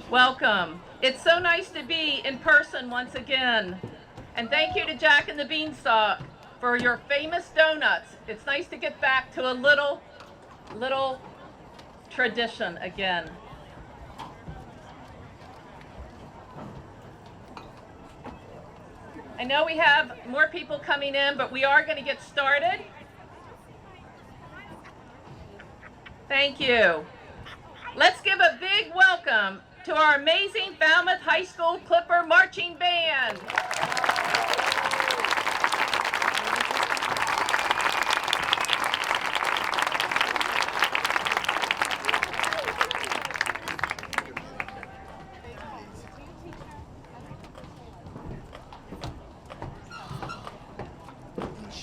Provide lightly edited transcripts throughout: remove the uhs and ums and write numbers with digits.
Welcome. It's so nice to be in person once again. And thank you to Jack and the Beanstalk for your famous donuts. It's nice to get back to a little tradition again. I know we have more people coming in, but we are going to get started. Thank you. Let's give a big welcome to our amazing Falmouth High School Clipper Marching Band.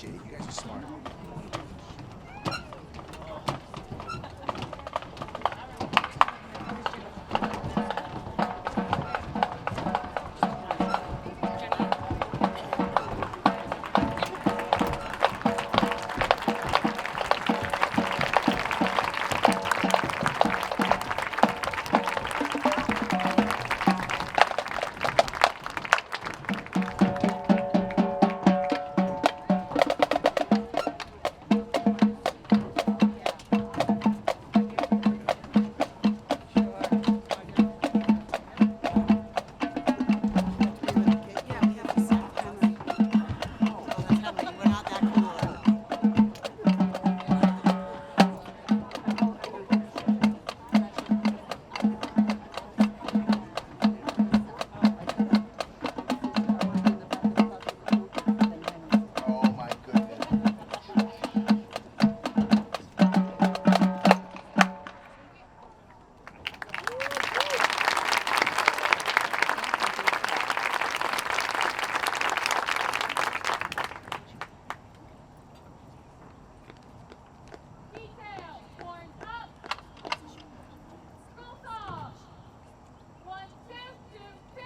You guys are smart. Oh my goodness. Detail, horns up. School song. 1, 2, 2, 2.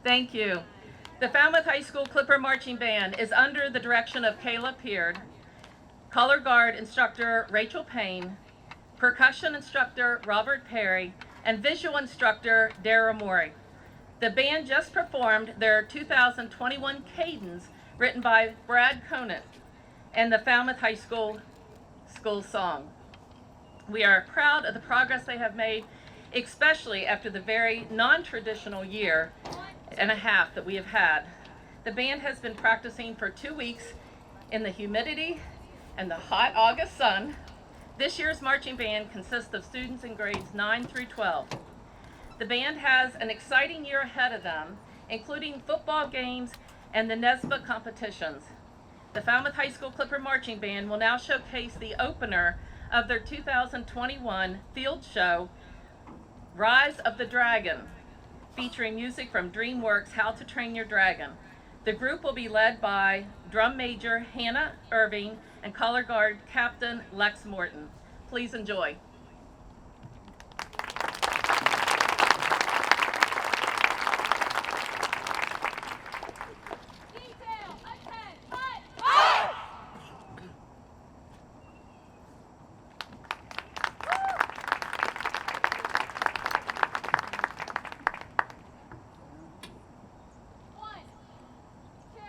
Thank you. The Falmouth High School Clipper Marching Band is under the direction of Kayla Peard, color guard instructor Rachel Payne, percussion instructor Robert Perry, and visual instructor Dara Morey. The band just performed their 2021 cadence written by Brad Conant and the Falmouth High School song. We are proud of the progress they have made, especially after the very non-traditional year and a half that we have had. The band has been practicing for 2 weeks in the humidity and the hot August sun. This year's marching band consists of students in grades 9 through 12. The band has an exciting year ahead of them, including football games and the NESBA competitions. The Falmouth High School Clipper Marching Band will now showcase the opener of their 2021 field show, Rise of the Dragon, featuring music from DreamWorks' How to Train Your Dragon. The group will be led by drum major Hannah Irving and color guard Captain Lex Morton. Please enjoy. Detail, attend, cut. One, two.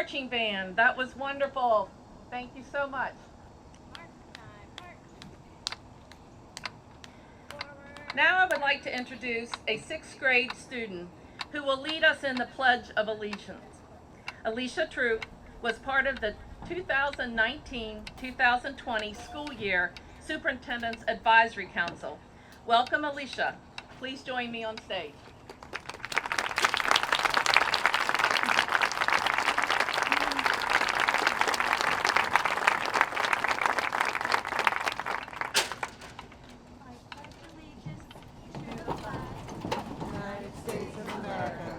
Marching Band. That was wonderful. Thank you so much. March time. March. Forward. Now I would like to introduce a 6th grade student who will lead us in the Pledge of Allegiance. Alicia Troop was part of the 2019-2020 school year Superintendent's Advisory Council. Welcome, Alicia. Please join me on stage. I pledge allegiance to the flag United States of America,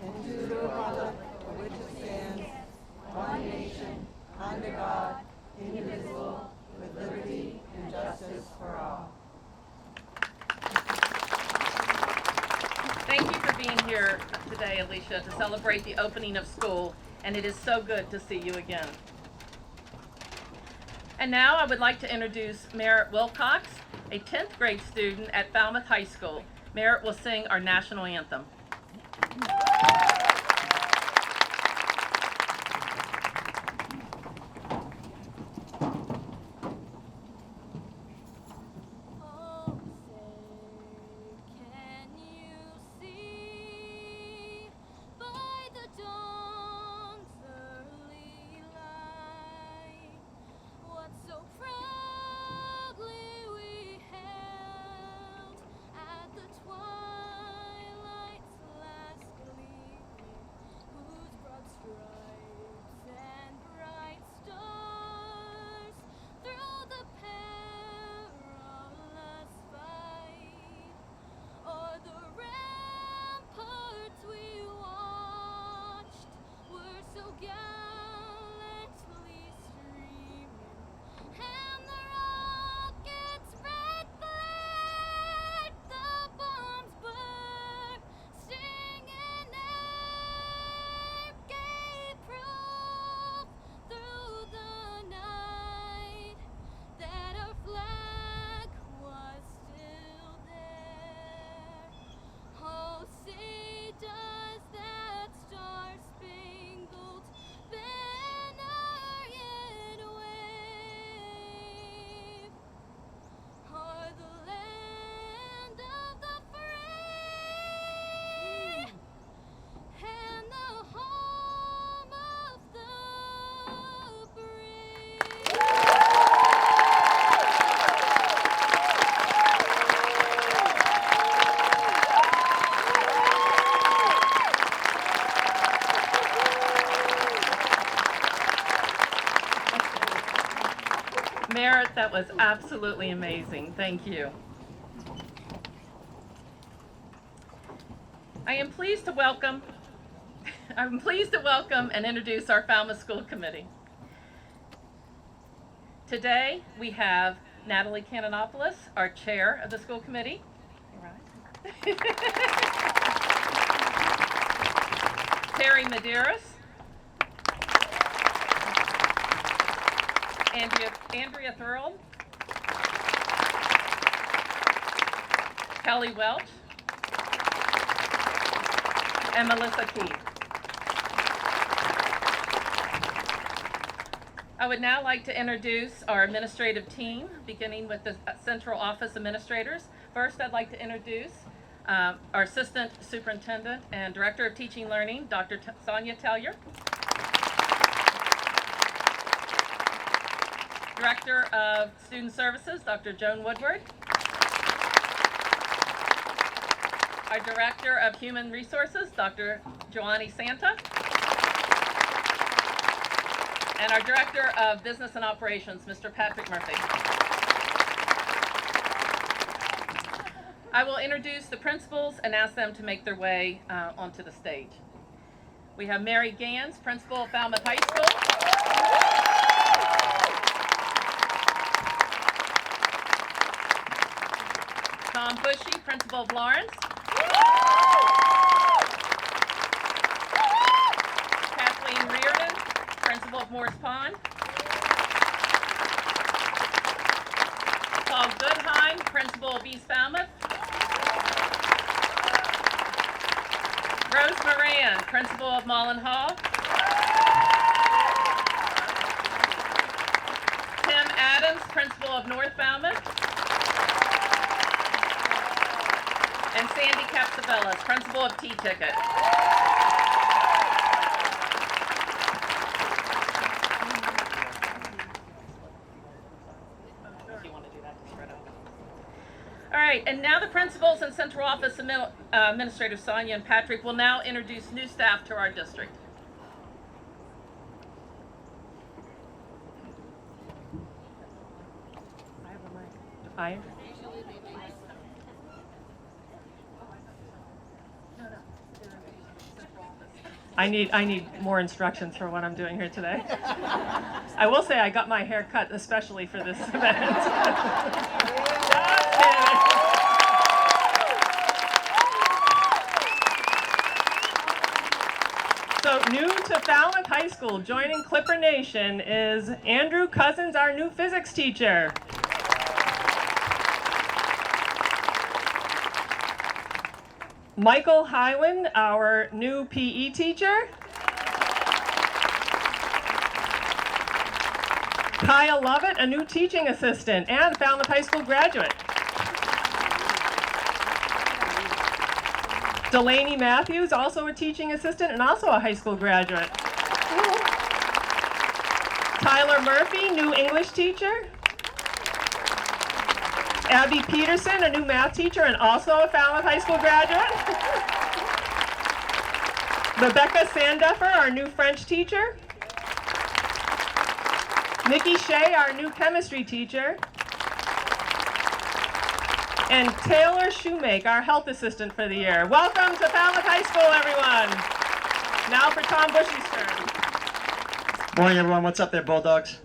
and to the republic for which it stands, one nation, under God, indivisible, with liberty and justice for all. Thank you for being here today, Alicia, to celebrate the opening of school, and it is so good to see you again. And now I would like to introduce Merritt Wilcox, a 10th grade student at Falmouth High School. Merritt will sing our national anthem. Oh, say, can you see by the dawn's early light what so proudly we held at the twilight's last gleaming, whose broad stripes and bright stars through the perilous fight o'er the ramparts we watched were so gallantly streaming, and the rockets' red glare, the bombs bursting in air, gave proof through the night that our flag was still there. Oh, say does that star-spangled banner yet wave o'er the land of the free and the home of the brave? Merritt, that was absolutely amazing. Thank you. I'm pleased to welcome and introduce our Falmouth School Committee. Today, we have Natalie Kanonopoulos, our chair of the school committee. Terry Medeiros. Andrea Thurl, Kelly Welch, and Melissa Keith. I would now like to introduce our administrative team, beginning with the central office administrators. First, I'd like to introduce our Assistant Superintendent and Director of Teaching Learning, Dr. Sonia Tellier. Director of Student Services, Dr. Joan Woodward. Our Director of Human Resources, Dr. Joanny Santa. And our Director of Business and Operations, Mr. Patrick Murphy. I will introduce the principals and ask them to make their way onto the stage. We have Mary Gans, Principal of Falmouth High School. Tom Bushy, Principal of Lawrence. Kathleen Reardon, Principal of Morse Pond. Paul Goodheim, Principal of East Falmouth. Rose Moran, Principal of Mullen Hall. Tim Adams, principal of North Falmouth. And Sandy Capsavelas, principal of T-Ticket. All right, and now the principals and central office administrators, Sonia and Patrick, will now introduce new staff to our district. Fire. I need more instructions for what I'm doing here today. I will say I got my hair cut especially for this event. So new to Falmouth High School, joining Clipper Nation, is Andrew Cousins, our new physics teacher. Michael Hyland, our new PE teacher. Kaya Lovett, a new teaching assistant and Falmouth High School graduate. Delaney Matthews, also a teaching assistant and also a high school graduate. Tyler Murphy, new English teacher. Abby Peterson, a new math teacher and also a Falmouth High School graduate. Rebecca Sandeffer, our new French teacher. Nikki Shea, our new chemistry teacher. And Taylor Shoemake, our health assistant for the year. Welcome to Falmouth High School, everyone. Now for Tom Bushy's turn. Morning, everyone. What's up there, Bulldogs?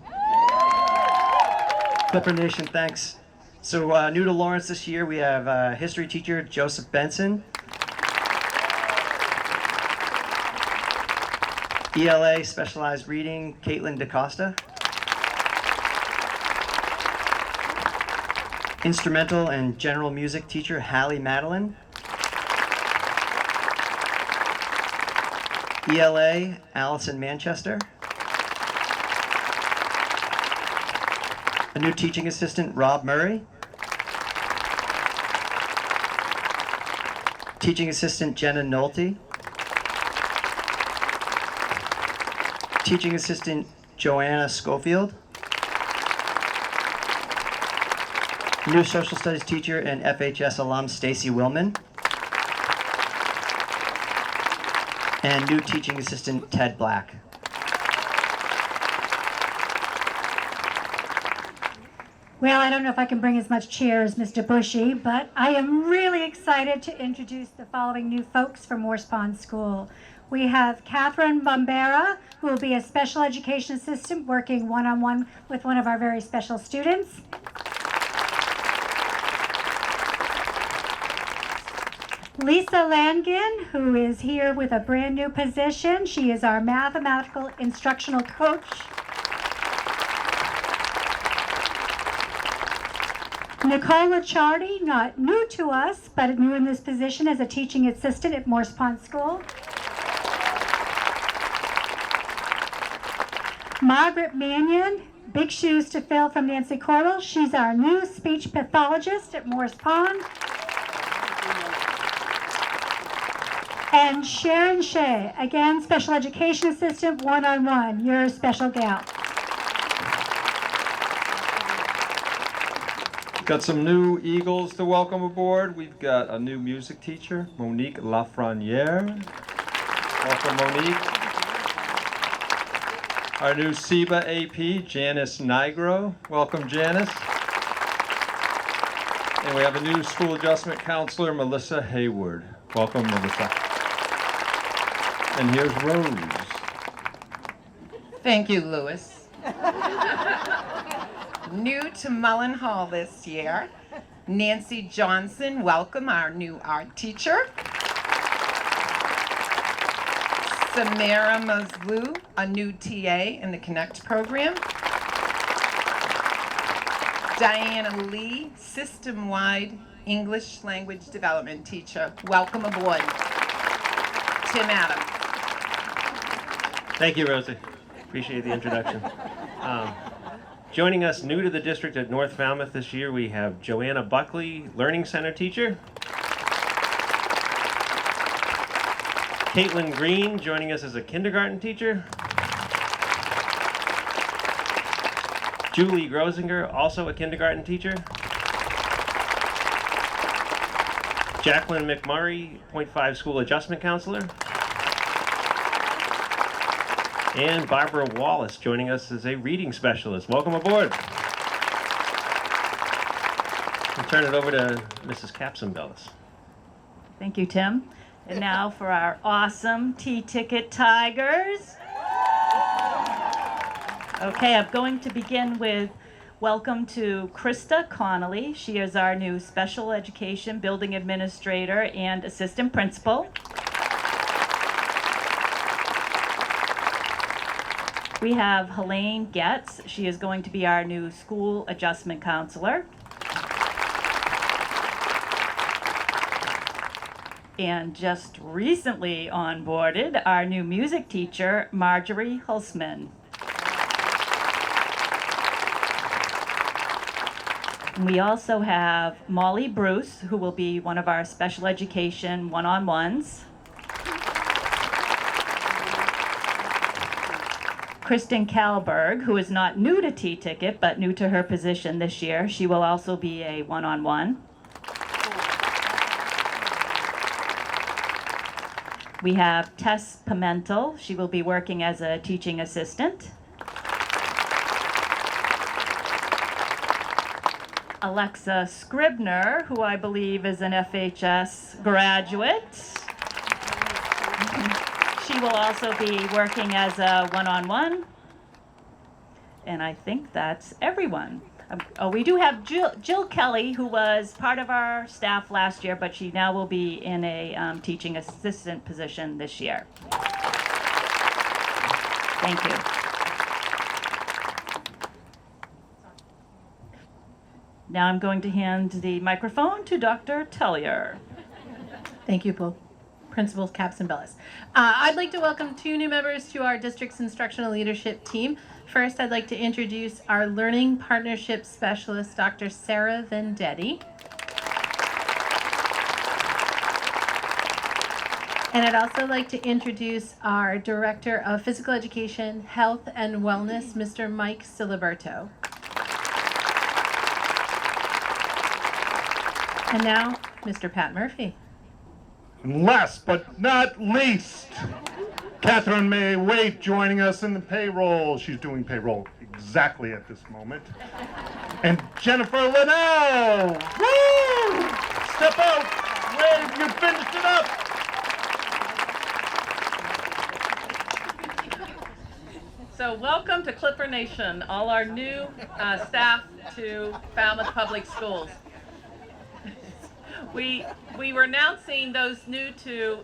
Clipper Nation, thanks. So new to Lawrence this year, we have history teacher Joseph Benson. ELA specialized reading Caitlin DaCosta. Instrumental and general music teacher Hallie Madeline. ELA Allison Manchester. A new teaching assistant, Rob Murray. Teaching assistant, Jenna Nolte. Teaching assistant, Joanna Schofield. New social studies teacher and FHS alum, Stacy Willman. And new teaching assistant, Ted Black. Well, I don't know if I can bring as much cheer as Mr. Bushy, but I am really excited to introduce the following new folks from Morse Pond School. We have Catherine Bombera, who will be a special education assistant working one-on-one with one of our very special students. Lisa Langen, who is here with a brand new position. She is our mathematical instructional coach. Nicola Chardy, not new to us, but new in this position as a teaching assistant at Morse Pond School. Margaret Mannion, big shoes to fill from Nancy Cordell. She's our new speech pathologist at Morse Pond. And Sharon Shea, again, special education assistant, one-on-one. You're a special gal. Got some new Eagles to welcome aboard. We've got a new music teacher, Monique Lafreniere. Welcome, Monique. Our new SEBA AP, Janice Nigro. Welcome, Janice. And we have a new school adjustment counselor, Melissa Hayward. Welcome, Melissa. And here's Rose. Thank you, Louis. New to Mullen Hall this year, Nancy Johnson. Welcome, our new art teacher. Samara Mazlou, a new TA in the Connect program. Diana Lee, system-wide English language development teacher. Welcome aboard. Tim Adams. Thank you, Rosie. Appreciate the introduction. Joining us new to the district at North Falmouth this year, we have Joanna Buckley, Learning Center teacher. Caitlin Green joining us as a kindergarten teacher. Julie Grosinger, also a kindergarten teacher. Jacqueline McMurray, .5 school adjustment counselor. And Barbara Wallace joining us as a reading specialist. Welcome aboard. I'll turn it over to Mrs. Capson-Bellis. Thank you, Tim. And now for our awesome T-Ticket Tigers. Okay, I'm going to begin with welcome to Krista Connolly. She is our new special education building administrator and assistant principal. We have Helene Getz. She is going to be our new school adjustment counselor. And just recently onboarded our new music teacher, Marjorie Hulsman. We also have Molly Bruce, who will be one of our special education one-on-ones. Kristen Kalberg, who is not new to T-Ticket, but new to her position this year. She will also be a one-on-one. We have Tess Pimentel. She will be working as a teaching assistant. Alexa Scribner, who I believe is an FHS graduate. She will also be working as a one-on-one. And I think that's everyone. We do have Jill Kelly, who was part of our staff last year, but she now will be in a teaching assistant position this year. Thank you. Now I'm going to hand the microphone to Dr. Tellier. Thank you, Principal Capson-Bellis. I'd like to welcome 2 new members to our district's instructional leadership team. First, I'd like to introduce our Learning Partnership Specialist, Dr. Sarah Vendetti. And I'd also like to introduce our Director of Physical Education, Health and Wellness, Mr. Mike Siliberto. And now, Mr. Pat Murphy. And last but not least, Catherine May Waite joining us in the payroll. She's doing payroll exactly at this moment. And Jennifer Linnell! Woo! Step out! Wave, you finished it up! So welcome to Clipper Nation, all our new staff to Falmouth Public Schools. We were announcing those new to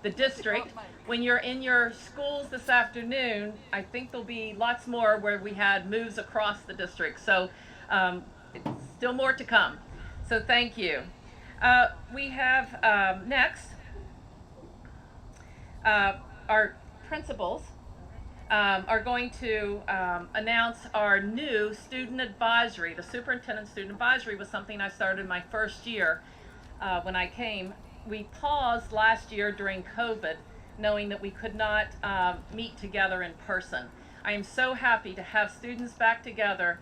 the district. When you're in your schools this afternoon, I think there'll be lots more where we had moves across the district. So it's still more to come. So thank you. We have next our principals are going to announce our new student advisory. The superintendent student advisory was something I started my first year when I came. We paused last year during COVID, knowing that we could not meet together in person. I am so happy to have students back together,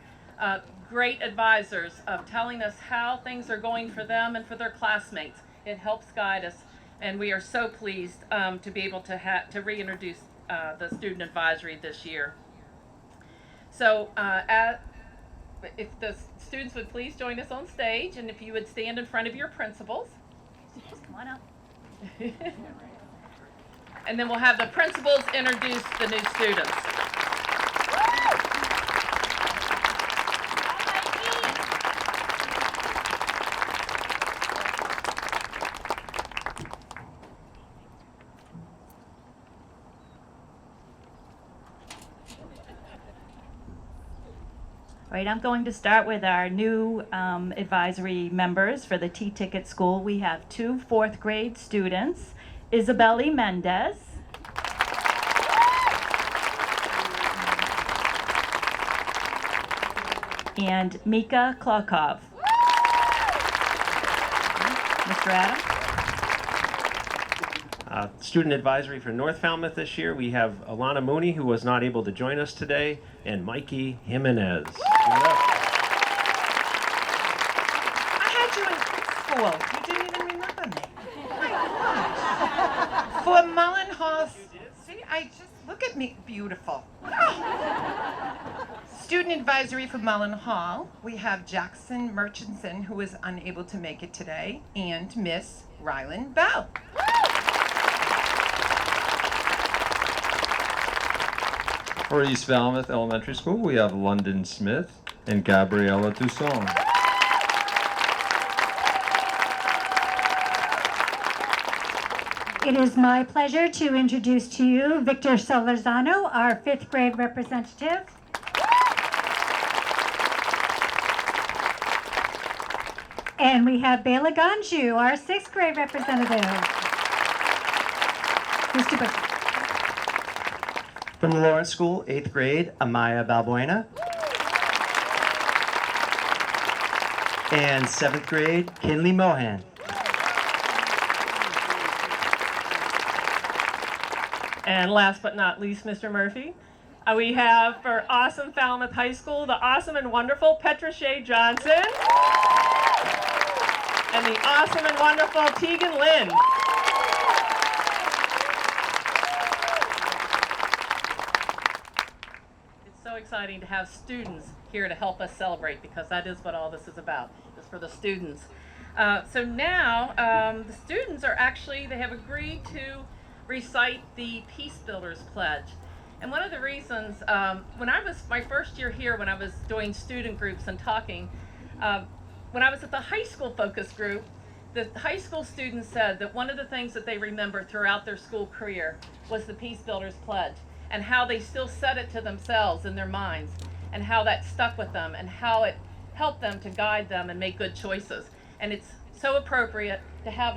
great advisors of telling us how things are going for them and for their classmates. It helps guide us, and we are so pleased to be able to reintroduce the student advisory this year. So if the students would please join us on stage, and if you would stand in front of your principals. Come on up. And then we'll have the principals introduce the new students. All right, I'm going to start with our new advisory members for the T-Ticket School. We have 2 4th grade students, Isabelle Mendez and Mika Klokov. Mr. Adams? Student advisory for North Falmouth this year, we have Alana Mooney, who was not able to join us today, and Mikey Jimenez. Give it up. I had you in school. You didn't even remember me. My gosh. For Mullen Hall, see, I just, look at me, beautiful. Student advisory for Mullen Hall, we have Jackson Murchison, who was unable to make it today, and Miss Rylan Bell. For East Falmouth Elementary School, we have London Smith and Gabriella Toussaint. It is my pleasure to introduce to you Victor Solorzano, our 5th grade representative. And we have Bela Ganju, our 6th grade representative. Mr. Bush. From the Lawrence School, 8th grade, Amaya Balbuena. And 7th grade, Kinley Mohan. And last but not least, Mr. Murphy, we have for Awesome Falmouth High School, the awesome and wonderful Petra Shea Johnson. And the awesome and wonderful Tegan Lynn. It's so exciting to have students here to help us celebrate, because that is what all this is about, is for the students. So now the students are actually, they have agreed to recite the Peace Builders Pledge. And one of the reasons, when I was, my first year here, when I was doing student groups and talking, when I was at the high school focus group, the high school students said that one of the things that they remember throughout their school career was the Peace Builders Pledge, and how they still said it to themselves in their minds, and how that stuck with them, and how it helped them to guide them and make good choices. And it's so appropriate to have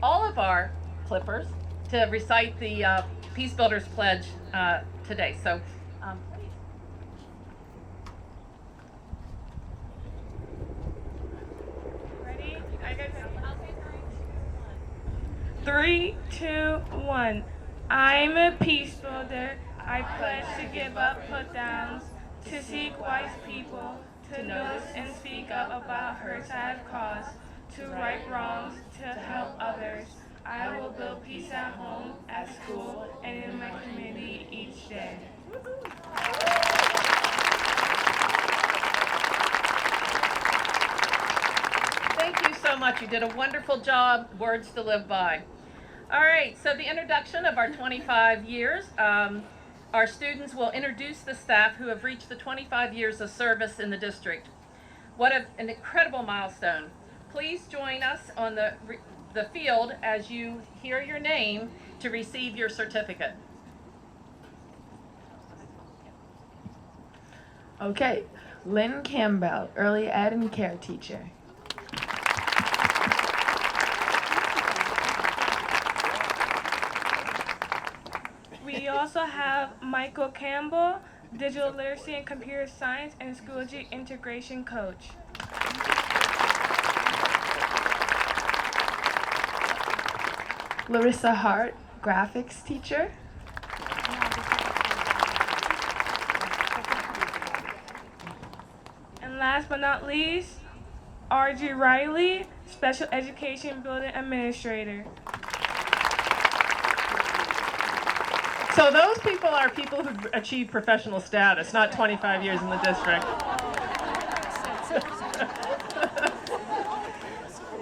all of our Clippers to recite the Peace Builders Pledge today. So, please. Ready? Are you guys ready? I'll say 3, 2, 1. I'm a peace builder. I pledge to give up put downs, to seek wise people, to notice and speak up about hurts I have caused, to right wrongs, to help others. I will build peace at home, at school, and in my community each day. Thank you so much. You did a wonderful job. Words to live by. All right, so the introduction of our 25 years. Our students will introduce the staff who have reached the 25 years of service in the district. What an incredible milestone. Please join us on the field as you hear your name to receive your certificate. Okay, Lynn Campbell, early ed and care teacher. We also have Michael Campbell, digital literacy and computer science and Schoology integration coach. Larissa Hart, graphics teacher. And last but not least, R.G. Riley, special education building administrator. So those people are people who've achieved professional status, not 25 years in the district.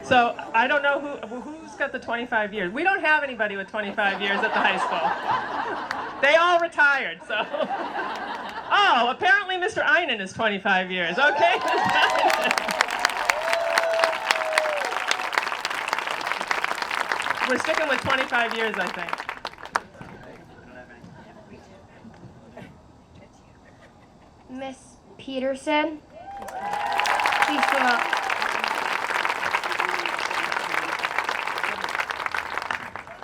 So I don't know who's got the 25 years. We don't have anybody with 25 years at the high school. They all retired, so. Oh, apparently Mr. Einen is 25 years. Okay, Mr. Einen. We're sticking with 25 years, I think. Miss Peterson, please come up.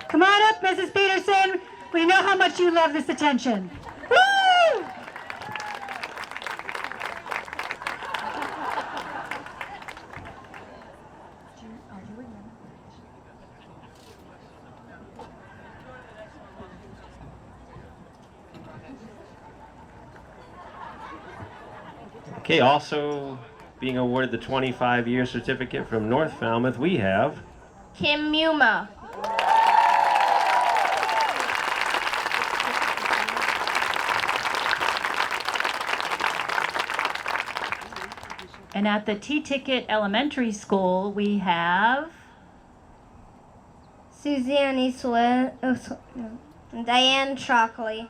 Come on up, Mrs. Peterson. We know how much you love this attention. Woo! Okay, also being awarded the 25-year certificate from North Falmouth, we have Kim Muma. And at the T-Ticket Elementary School, we have Suzanne Eastwood. Diane Chalkley.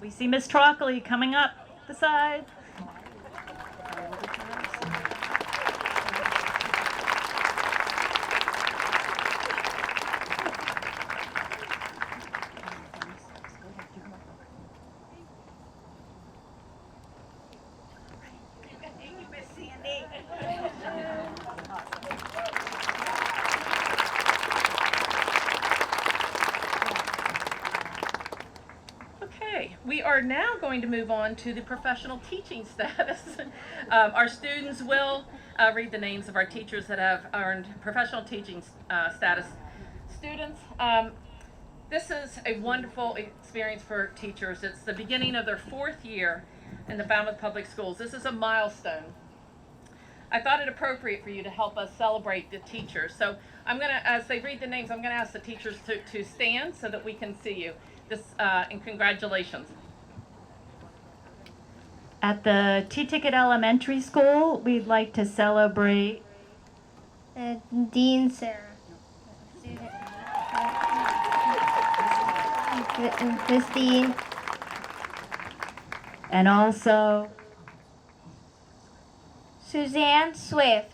we see Miss Trockley coming up the side. We are now going to move on to the professional teaching status. Our students will read the names of our teachers that have earned professional teaching status. Students, this is a wonderful experience for teachers. It's the beginning of their 4th year in the Falmouth Public Schools. This is a milestone. I thought it appropriate for you to help us celebrate the teachers. So I'm going to, as they read the names, I'm going to ask the teachers to stand so that we can see you. And congratulations. At the T-Ticket Elementary School, we'd like to celebrate Dean Sarah. Christine. And also Suzanne Swift.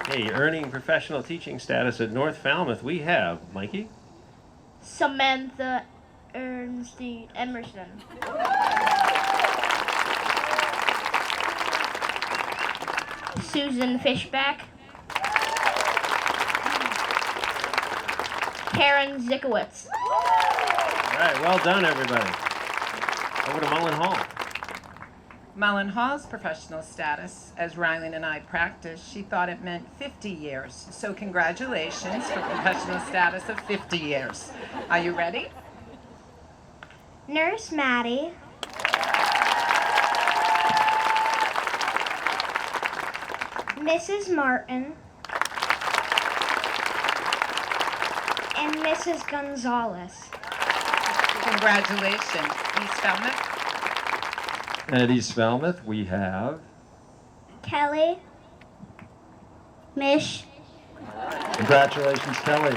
Hey, earning professional teaching status at North Falmouth, we have Mikey. Samantha Ernstine Emerson. Susan Fishback. Karen Zikowitz. All right, well done, everybody. Over to Mullen Hall. Mullen Hall's professional status, as Rylan and I practiced, she thought it meant 50 years. So congratulations for professional status of 50 years. Are you ready? Nurse Maddie. Mrs. Martin. And Mrs. Gonzalez. Congratulations. East Falmouth. At East Falmouth, we have Kelly. Mish. Congratulations, Kelly.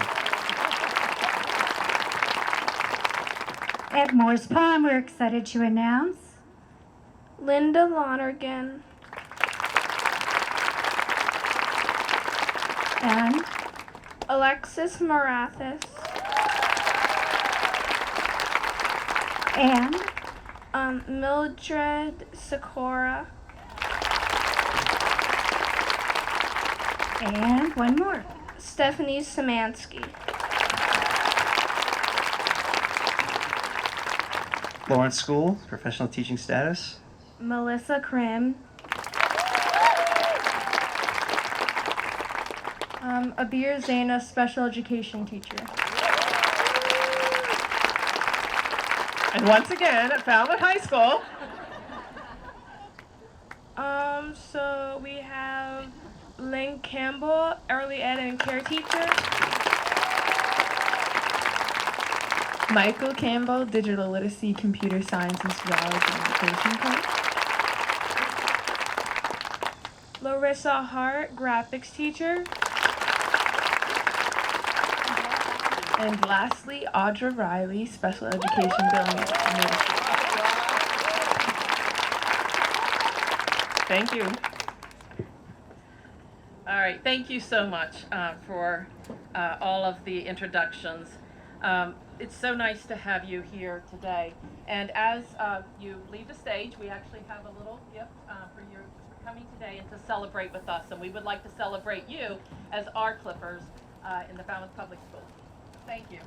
At Morse Pond, we're excited to announce Linda Lonergan. and Alexis Marathis. and Mildred Sikora. and one more. Stephanie Szymanski. Lawrence School, professional teaching status. Melissa Krim. Abir Zaina, special education teacher. And once again, at Falmouth High School. So we have Lynn Campbell, early ed and care teacher. Michael Campbell, digital literacy, computer science, and sociology education coach. Larissa Hart, graphics teacher. And lastly, Audra Riley, special education billing administrator. Thank you. All right, thank you so much for all of the introductions. It's so nice to have you here today. And as you leave the stage, we actually have a little gift for you for coming today and to celebrate with us. And we would like to celebrate you as our Clippers in the Falmouth Public Schools. Thank you.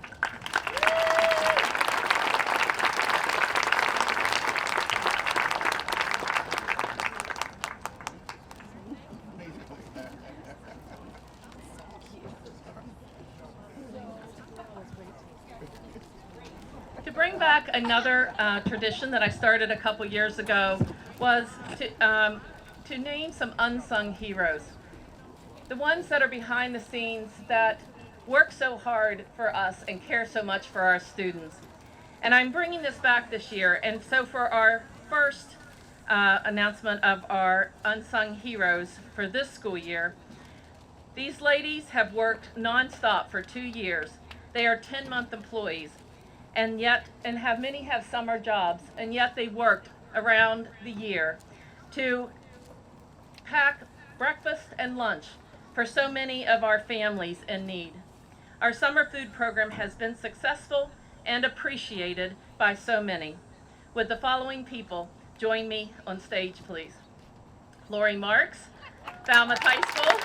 To bring back another tradition that I started a couple years ago was to name some unsung heroes. The ones that are behind the scenes that work so hard for us and care so much for our students. And I'm bringing this back this year. And so for our first announcement of our unsung heroes for this school year, these ladies have worked nonstop for 2 years. They are 10-month employees, and many have summer jobs, and yet they worked around the year to pack breakfast and lunch for so many of our families in need. Our summer food program has been successful and appreciated by so many. Would the following people join me on stage, please? Lori Marks, Falmouth High School.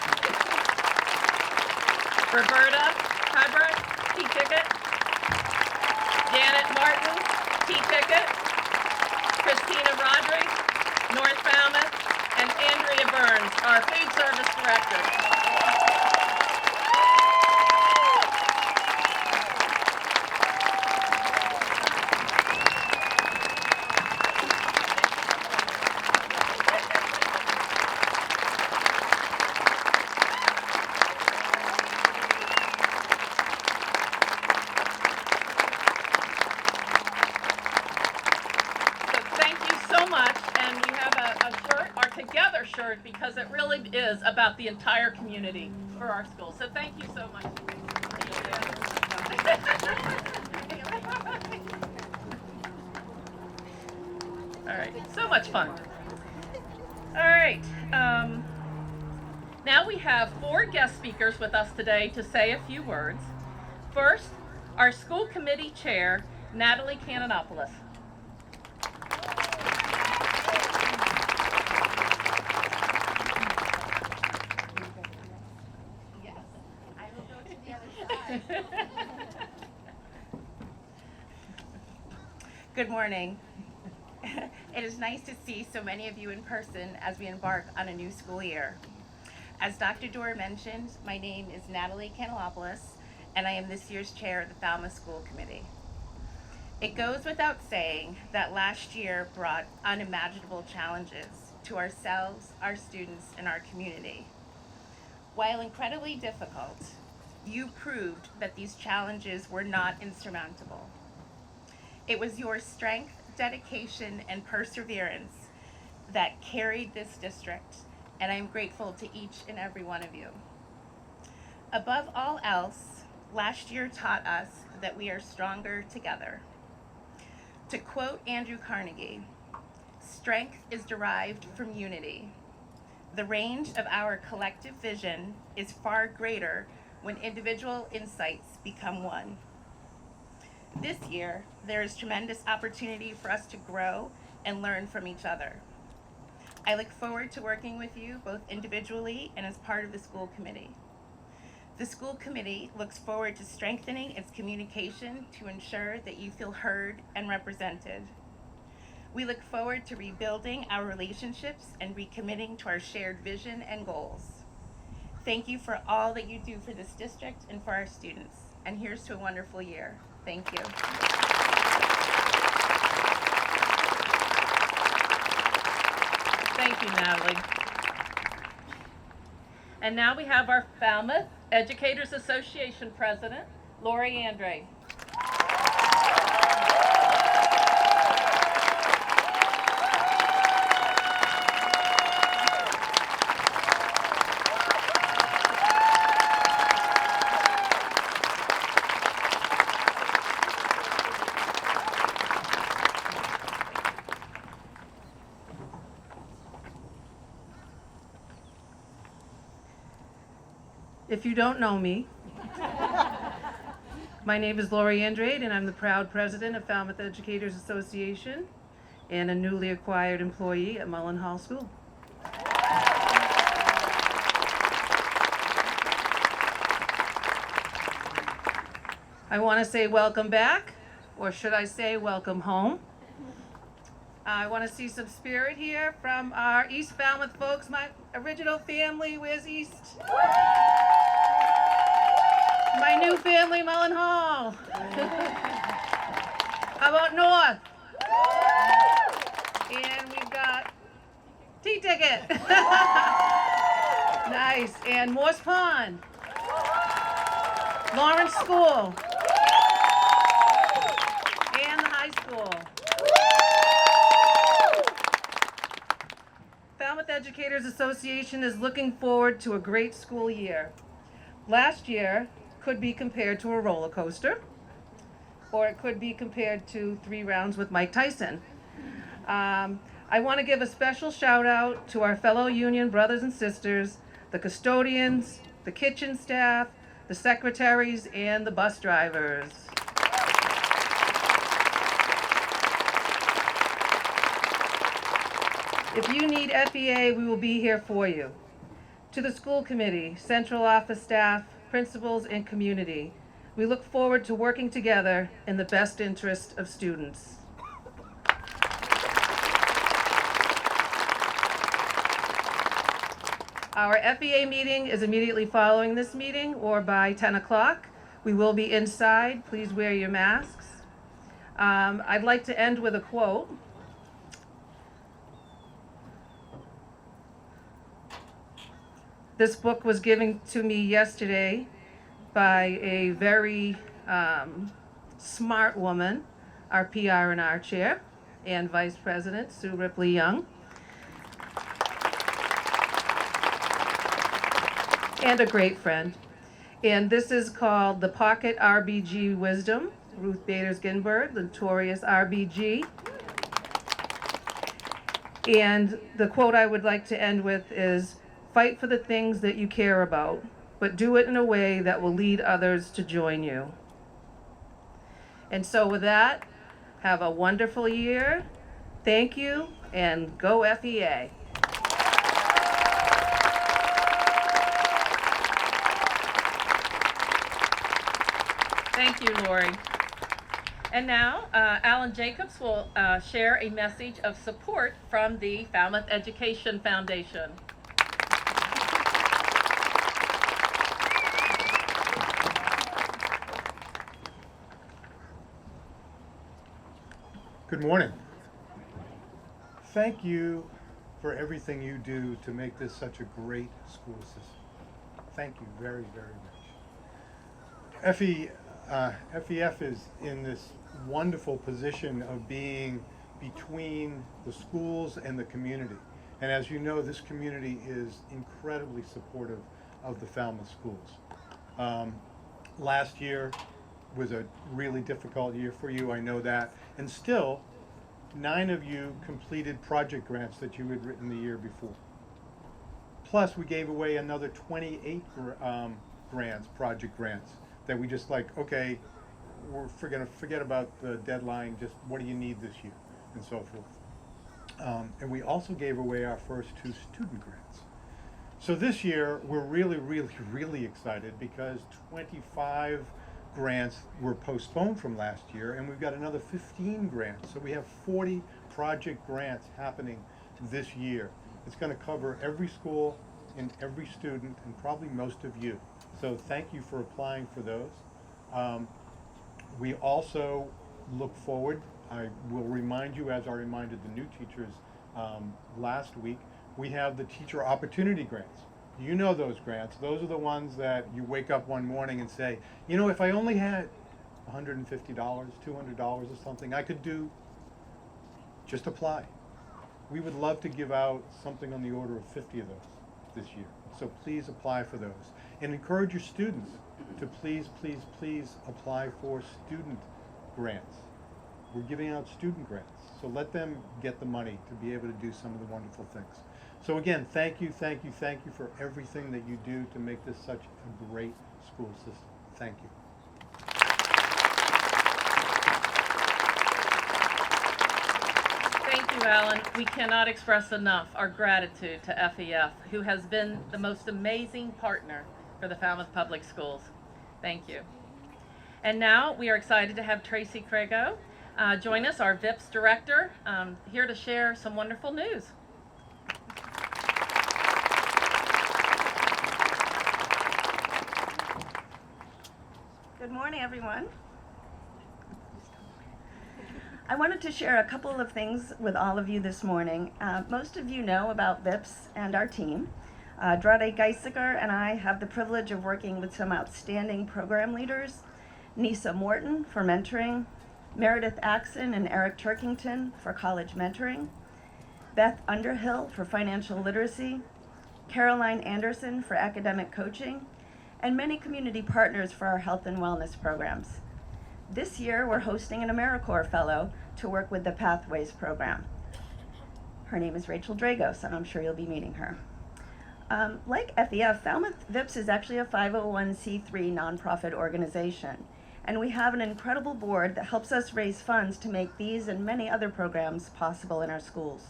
Roberta Hybrick, T-Ticket. Janet Martin, T-Ticket. Christina Rodriguez, North Falmouth. And Andrea Burns, our Food Service Director. Shirt because it really is about the entire community for our school. So thank you so much. All right, so much fun. All right, now we have 4 guest speakers with us today to say a few words. First, our school committee chair, Natalie Kanonopoulos. Good morning. It is nice to see so many of you in person as we embark on a new school year. As Dr. Dorr mentioned, my name is Natalie Kanonopoulos, and I am this year's chair of the Falmouth School Committee. It goes without saying that last year brought unimaginable challenges to ourselves, our students, and our community. While incredibly difficult, you proved that these challenges were not insurmountable. It was your strength, dedication, and perseverance that carried this district, and I am grateful to each and every one of you. Above all else, last year taught us that we are stronger together. To quote Andrew Carnegie, "Strength is derived from unity. The range of our collective vision is far greater when individual insights become one." This year, there is tremendous opportunity for us to grow and learn from each other. I look forward to working with you both individually and as part of the school committee. The school committee looks forward to strengthening its communication to ensure that you feel heard and represented. We look forward to rebuilding our relationships and recommitting to our shared vision and goals. Thank you for all that you do for this district and for our students. And here's to a wonderful year. Thank you. Thank you, Natalie. And now we have our Falmouth Educators Association President, Lori Andre. If you don't know me, My name is Lori Andrade, and I'm the proud president of Falmouth Educators Association and a newly acquired employee at Mullen Hall School. I want to say welcome back, or should I say welcome home. I want to see some spirit here from our East Falmouth folks, my original family. Where's East? My new family, Mullen Hall. How about North? And we've got T-Ticket. Nice. And Morse Pond. Lawrence School. And the high school. Falmouth Educators Association is looking forward to a great school year. Last year could be compared to a roller coaster, or it could be compared to 3 rounds with Mike Tyson. I want to give a special shout out to our fellow union brothers and sisters, the custodians, the kitchen staff, the secretaries, and the bus drivers. If you need FEA, we will be here for you. To the school committee, central office staff, principals, and community, we look forward to working together in the best interest of students. Our FEA meeting is immediately following this meeting, or by 10 o'clock. We will be inside. Please wear your masks. I'd like to end with a quote. This book was given to me yesterday by a very smart woman, our PR&R chair and vice president, Sue Ripley Young. And a great friend. And this is called The Pocket RBG Wisdom, Ruth Bader Ginsburg, the notorious RBG. And the quote I would like to end with is, "Fight for the things that you care about, but do it in a way that will lead others to join you." And so with that, have a wonderful year. Thank you, and go FEA. Thank you, Lori. And now, Alan Jacobs will share a message of support from the Falmouth Education Foundation. Good morning. Thank you for everything you do to make this such a great school system. Thank you very, very much. FEF is in this wonderful position of being between the schools and the community. And as you know, this community is incredibly supportive of the Falmouth schools. Last year was a really difficult year for you, I know that. And still, 9 of you completed project grants that you had written the year before. Plus, we gave away another 28 grants, project grants, that we just like, okay, we're gonna forget about the deadline, just what do you need this year, and so forth. And we also gave away our first 2 student grants. So this year, we're really, really, really excited because 25 grants were postponed from last year, and we've got another 15 grants. So we have 40 project grants happening this year. It's going to cover every school and every student and probably most of you. So thank you for applying for those. We also look forward, I will remind you, as I reminded the new teachers last week, we have the teacher opportunity grants. You know those grants. Those are the ones that you wake up one morning and say, you know, if I only had $150, $200 or something, I could do, just apply. We would love to give out something on the order of 50 of those this year. So please apply for those. And encourage your students to please, please, please apply for student grants. We're giving out student grants. So let them get the money to be able to do some of the wonderful things. So again, thank you, thank you, thank you for everything that you do to make this such a great school system. Thank you. Thank you, Alan. We cannot express enough our gratitude to FEF, who has been the most amazing partner for the Falmouth Public Schools. Thank you. And now we are excited to have Tracy Crago join us, our VIPS director, here to share some wonderful news. Good morning, everyone. I wanted to share a couple of things with all of you this morning. Most of you know about VIPS and our team. Drade Geisiger and I have the privilege of working with some outstanding program leaders. Nisa Morton for mentoring, Meredith Axon and Eric Turkington for college mentoring, Beth Underhill for financial literacy, Caroline Anderson for academic coaching, and many community partners for our health and wellness programs. This year, we're hosting an AmeriCorps Fellow to work with the Pathways program. Her name is Rachel Dragos, and I'm sure you'll be meeting her. Like FEF, Falmouth VIPS is actually a 501c3 nonprofit organization, and we have an incredible board that helps us raise funds to make these and many other programs possible in our schools.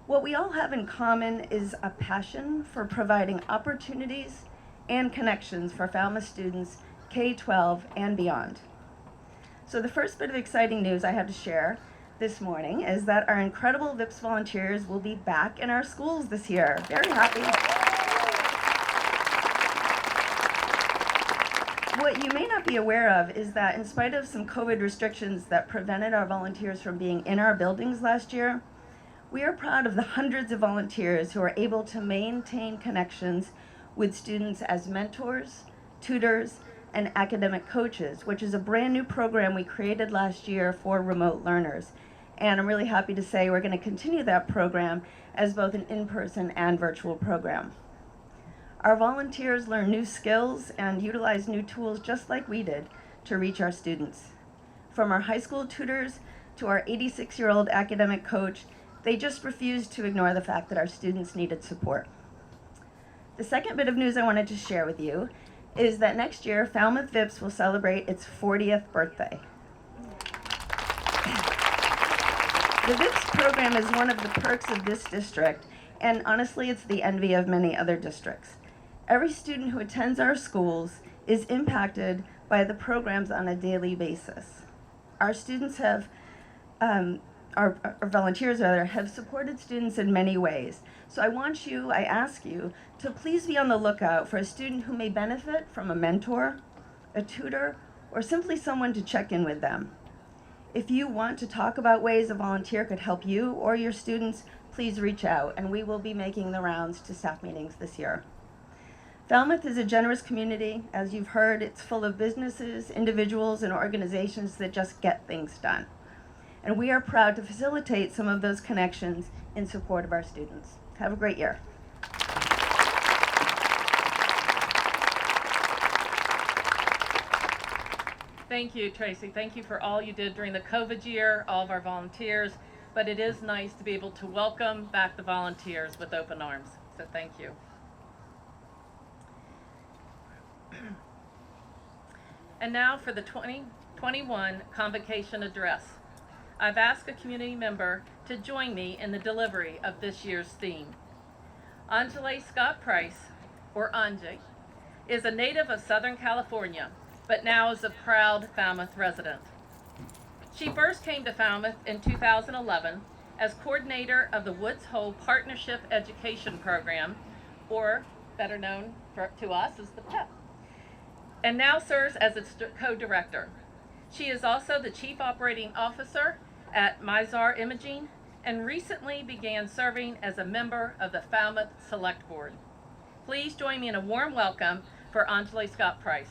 What we all have in common is a passion for providing opportunities and connections for Falmouth students K-12 and beyond. So the first bit of exciting news I have to share this morning is that our incredible VIPS volunteers will be back in our schools this year. Very happy. What you may not be aware of is that in spite of some COVID restrictions that prevented our volunteers from being in our buildings last year, we are proud of the hundreds of volunteers who are able to maintain connections with students as mentors, tutors, and academic coaches, which is a brand new program we created last year for remote learners. And I'm really happy to say we're going to continue that program as both an in-person and virtual program. Our volunteers learn new skills and utilize new tools just like we did to reach our students. From our high school tutors to our 86-year-old academic coach, they just refused to ignore the fact that our students needed support. The second bit of news I wanted to share with you is that next year, Falmouth VIPS will celebrate its 40th birthday. The VIPS program is one of the perks of this district, and honestly, it's the envy of many other districts. Every student who attends our schools is impacted by the programs on a daily basis. Our students have, our volunteers rather, have supported students in many ways. So I ask you to please be on the lookout for a student who may benefit from a mentor, a tutor, or simply someone to check in with them. If you want to talk about ways a volunteer could help you or your students, please reach out, and we will be making the rounds to staff meetings this year. Falmouth is a generous community. As you've heard, it's full of businesses, individuals, and organizations that just get things done. And we are proud to facilitate some of those connections in support of our students. Have a great year. Thank you, Tracy. Thank you for all you did during the COVID year, all of our volunteers. But it is nice to be able to welcome back the volunteers with open arms. So thank you. And now for the 2021 Convocation Address. I've asked a community member to join me in the delivery of this year's theme. Angela Scott Price, or Anjay, is a native of Southern California, but now is a proud Falmouth resident. She first came to Falmouth in 2011 as coordinator of the Woods Hole Partnership Education Program, or better known to us as the PEP, and now serves as its co-director. She is also the Chief Operating Officer at Mizar Imaging and recently began serving as a member of the Falmouth Select Board. Please join me in a warm welcome for Angela Scott Price.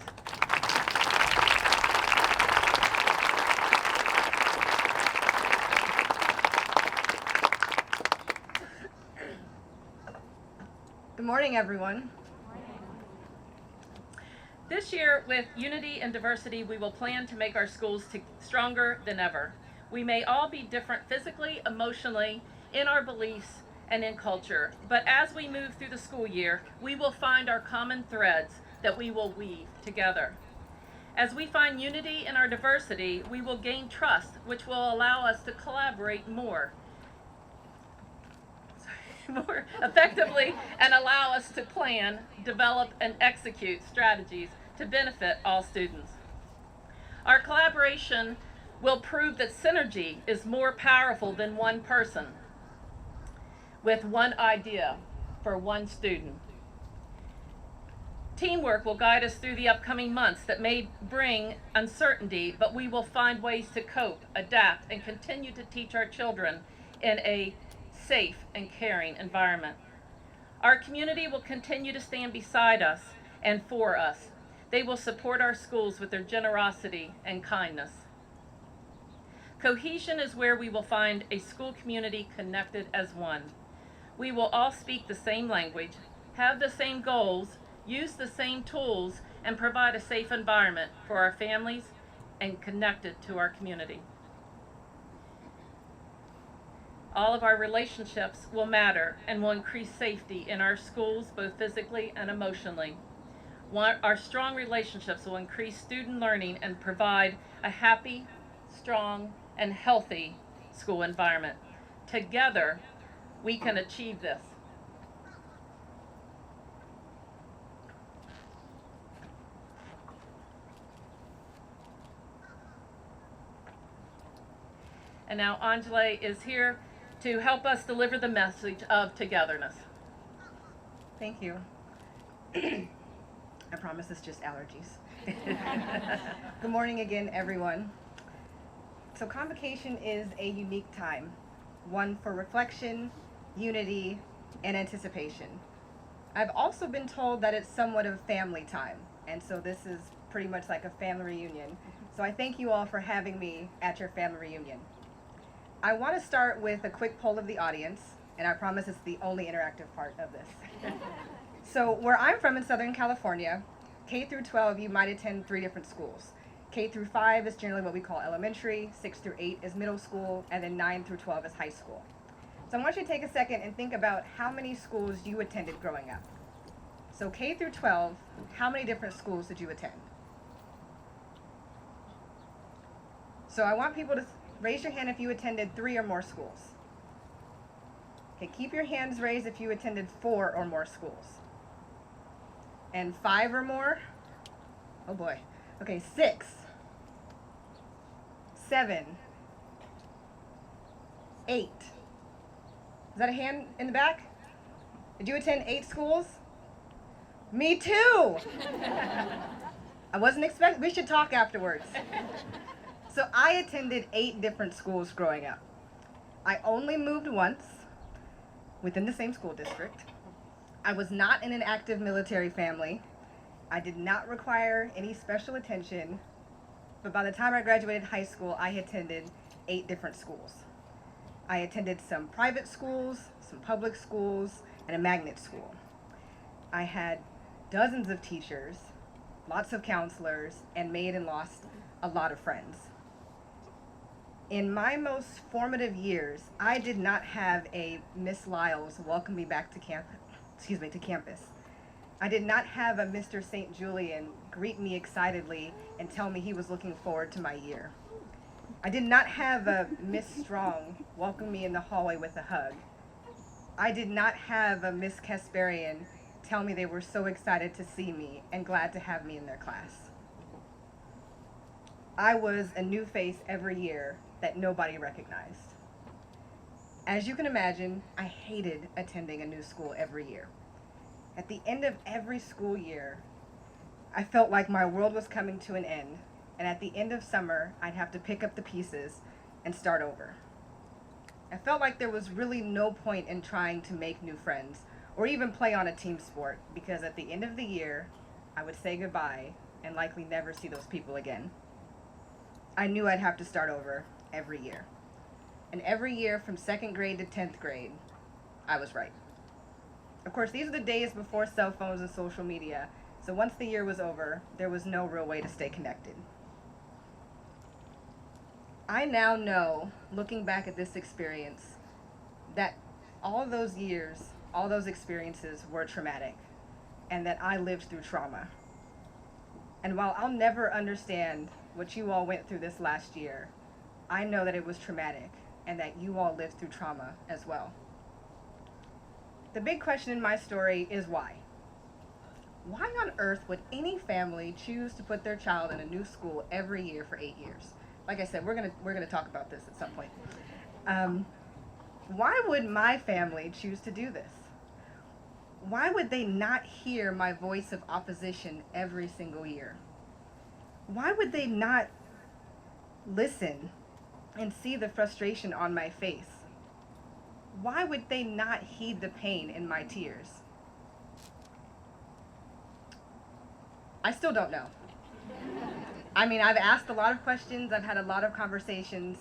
Good morning, everyone. This year, with unity and diversity, we will plan to make our schools stronger than ever. We may all be different physically, emotionally, in our beliefs, and in culture, but as we move through the school year, we will find our common threads that we will weave together. As we find unity in our diversity, we will gain trust, which will allow us to collaborate more. more effectively and allow us to plan, develop, and execute strategies to benefit all students. Our collaboration will prove that synergy is more powerful than one person with one idea for one student. Teamwork will guide us through the upcoming months that may bring uncertainty, but we will find ways to cope, adapt, and continue to teach our children in a safe and caring environment. Our community will continue to stand beside us and for us. They will support our schools with their generosity and kindness. Cohesion is where we will find a school community connected as one. We will all speak the same language, have the same goals, use the same tools, and provide a safe environment for our families and connected to our community. All of our relationships will matter and will increase safety in our schools, both physically and emotionally. Our strong relationships will increase student learning and provide a happy, strong, and healthy school environment. Together, we can achieve this. And now Angela is here to help us deliver the message of togetherness. Thank you. I promise it's just allergies. Good morning again, everyone. So Convocation is a unique time, one for reflection, unity, and anticipation. I've also been told that it's somewhat of family time, and so this is pretty much like a family reunion. So I thank you all for having me at your family reunion. I want to start with a quick poll of the audience, and I promise it's the only interactive part of this. So where I'm from in Southern California, K through 12, you might attend 3 different schools. K through 5 is generally what we call elementary, 6 through 8 is middle school, and then 9 through 12 is high school. So I want you to take a second and think about how many schools you attended growing up. So K through 12, how many different schools did you attend? So I want people to raise your hand if you attended 3 or more schools. Okay, keep your hands raised if you attended 4 or more schools. And 5 or more? Oh boy. Okay, 6, 7, 8. Is that a hand in the back? Did you attend 8 schools? Me too! I wasn't expecting, we should talk afterwards. So I attended 8 different schools growing up. I only moved once within the same school district. I was not in an active military family. I did not require any special attention, but by the time I graduated high school, I attended 8 different schools. I attended some private schools, some public schools, and a magnet school. I had dozens of teachers, lots of counselors, and made and lost a lot of friends. In my most formative years, I did not have a Miss Lyles welcome me back to campus. I did not have a Mr. St. Julian greet me excitedly and tell me he was looking forward to my year. I did not have a Miss Strong welcome me in the hallway with a hug. I did not have a Miss Kasparian tell me they were so excited to see me and glad to have me in their class. I was a new face every year that nobody recognized. As you can imagine, I hated attending a new school every year. At the end of every school year, I felt like my world was coming to an end, and at the end of summer, I'd have to pick up the pieces and start over. I felt like there was really no point in trying to make new friends or even play on a team sport, because at the end of the year, I would say goodbye and likely never see those people again. I knew I'd have to start over every year. And every year from 2nd grade to 10th grade, I was right. Of course, these are the days before cell phones and social media, so once the year was over, there was no real way to stay connected. I now know, looking back at this experience, that all those years, all those experiences were traumatic, and that I lived through trauma. And while I'll never understand what you all went through this last year, I know that it was traumatic and that you all lived through trauma as well. The big question in my story is why? Why on earth would any family choose to put their child in a new school every year for 8 years? Like I said, we're gonna talk about this at some point. Why would my family choose to do this? Why would they not hear my voice of opposition every single year? Why would they not listen and see the frustration on my face? Why would they not heed the pain in my tears? I still don't know. I mean, I've asked a lot of questions, I've had a lot of conversations,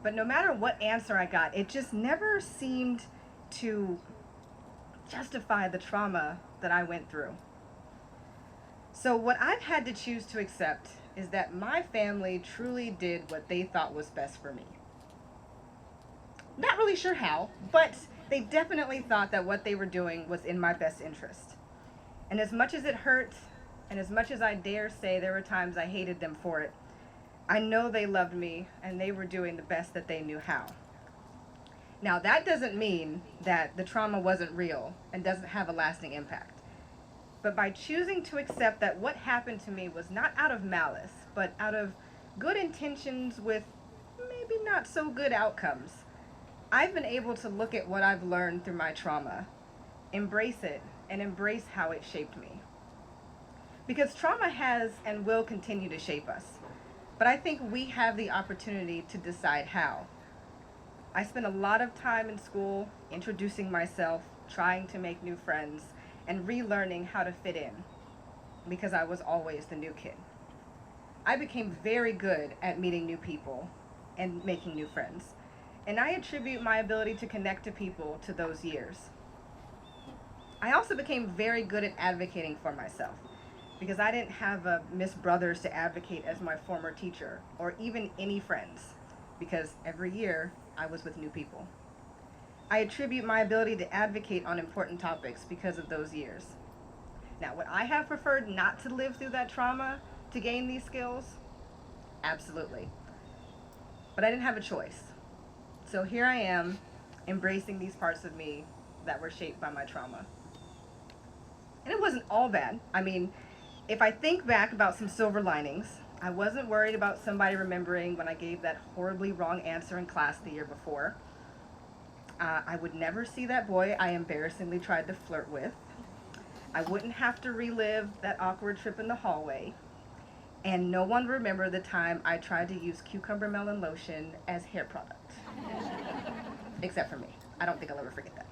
but no matter what answer I got, it just never seemed to justify the trauma that I went through. So what I've had to choose to accept is that my family truly did what they thought was best for me. Not really sure how, but they definitely thought that what they were doing was in my best interest. And as much as it hurt, and as much as I dare say there were times I hated them for it, I know they loved me and they were doing the best that they knew how. Now, that doesn't mean that the trauma wasn't real and doesn't have a lasting impact. But by choosing to accept that what happened to me was not out of malice, but out of good intentions with maybe not so good outcomes, I've been able to look at what I've learned through my trauma, embrace it, and embrace how it shaped me. Because trauma has and will continue to shape us, but I think we have the opportunity to decide how. I spent a lot of time in school introducing myself, trying to make new friends, and relearning how to fit in, because I was always the new kid. I became very good at meeting new people and making new friends, and I attribute my ability to connect to people to those years. I also became very good at advocating for myself, because I didn't have a Miss Brothers to advocate as my former teacher, or even any friends, because every year I was with new people. I attribute my ability to advocate on important topics because of those years. Now, would I have preferred not to live through that trauma to gain these skills? Absolutely. But I didn't have a choice. So here I am, embracing these parts of me that were shaped by my trauma. And it wasn't all bad. I mean, if I think back about some silver linings, I wasn't worried about somebody remembering when I gave that horribly wrong answer in class the year before. I would never see that boy I embarrassingly tried to flirt with. I wouldn't have to relive that awkward trip in the hallway. And no one remember the time I tried to use cucumber melon lotion as hair product. Except for me. I don't think I'll ever forget that.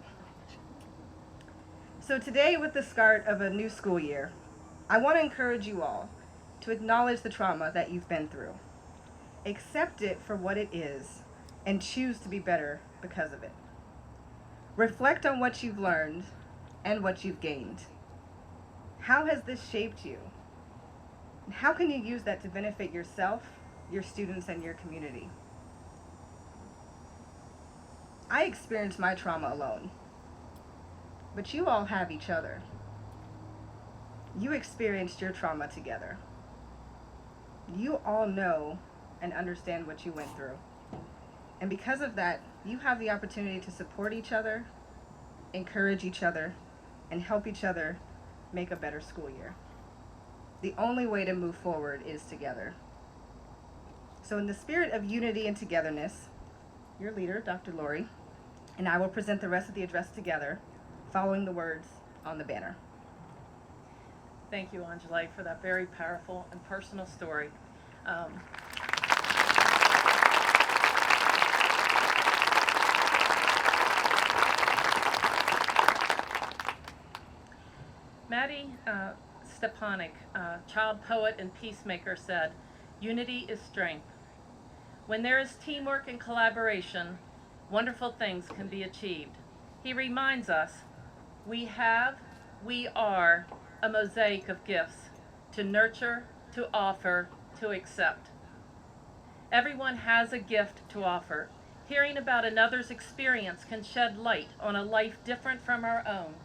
So today, with the start of a new school year, I want to encourage you all to acknowledge the trauma that you've been through. Accept it for what it is and choose to be better because of it. Reflect on what you've learned and what you've gained. How has this shaped you? How can you use that to benefit yourself, your students, and your community? I experienced my trauma alone, but you all have each other. You experienced your trauma together. You all know and understand what you went through. And because of that, you have the opportunity to support each other, encourage each other, and help each other make a better school year. The only way to move forward is together. So in the spirit of unity and togetherness, your leader, Dr. Lori, and I will present the rest of the address together, following the words on the banner. Thank you, Angela, for that very powerful and personal story. Maddie Stepanek, child poet and peacemaker, said, "Unity is strength. When there is teamwork and collaboration, wonderful things can be achieved." He reminds us, we are a mosaic of gifts to nurture, to offer, to accept. Everyone has a gift to offer. Hearing about another's experience can shed light on a life different from our own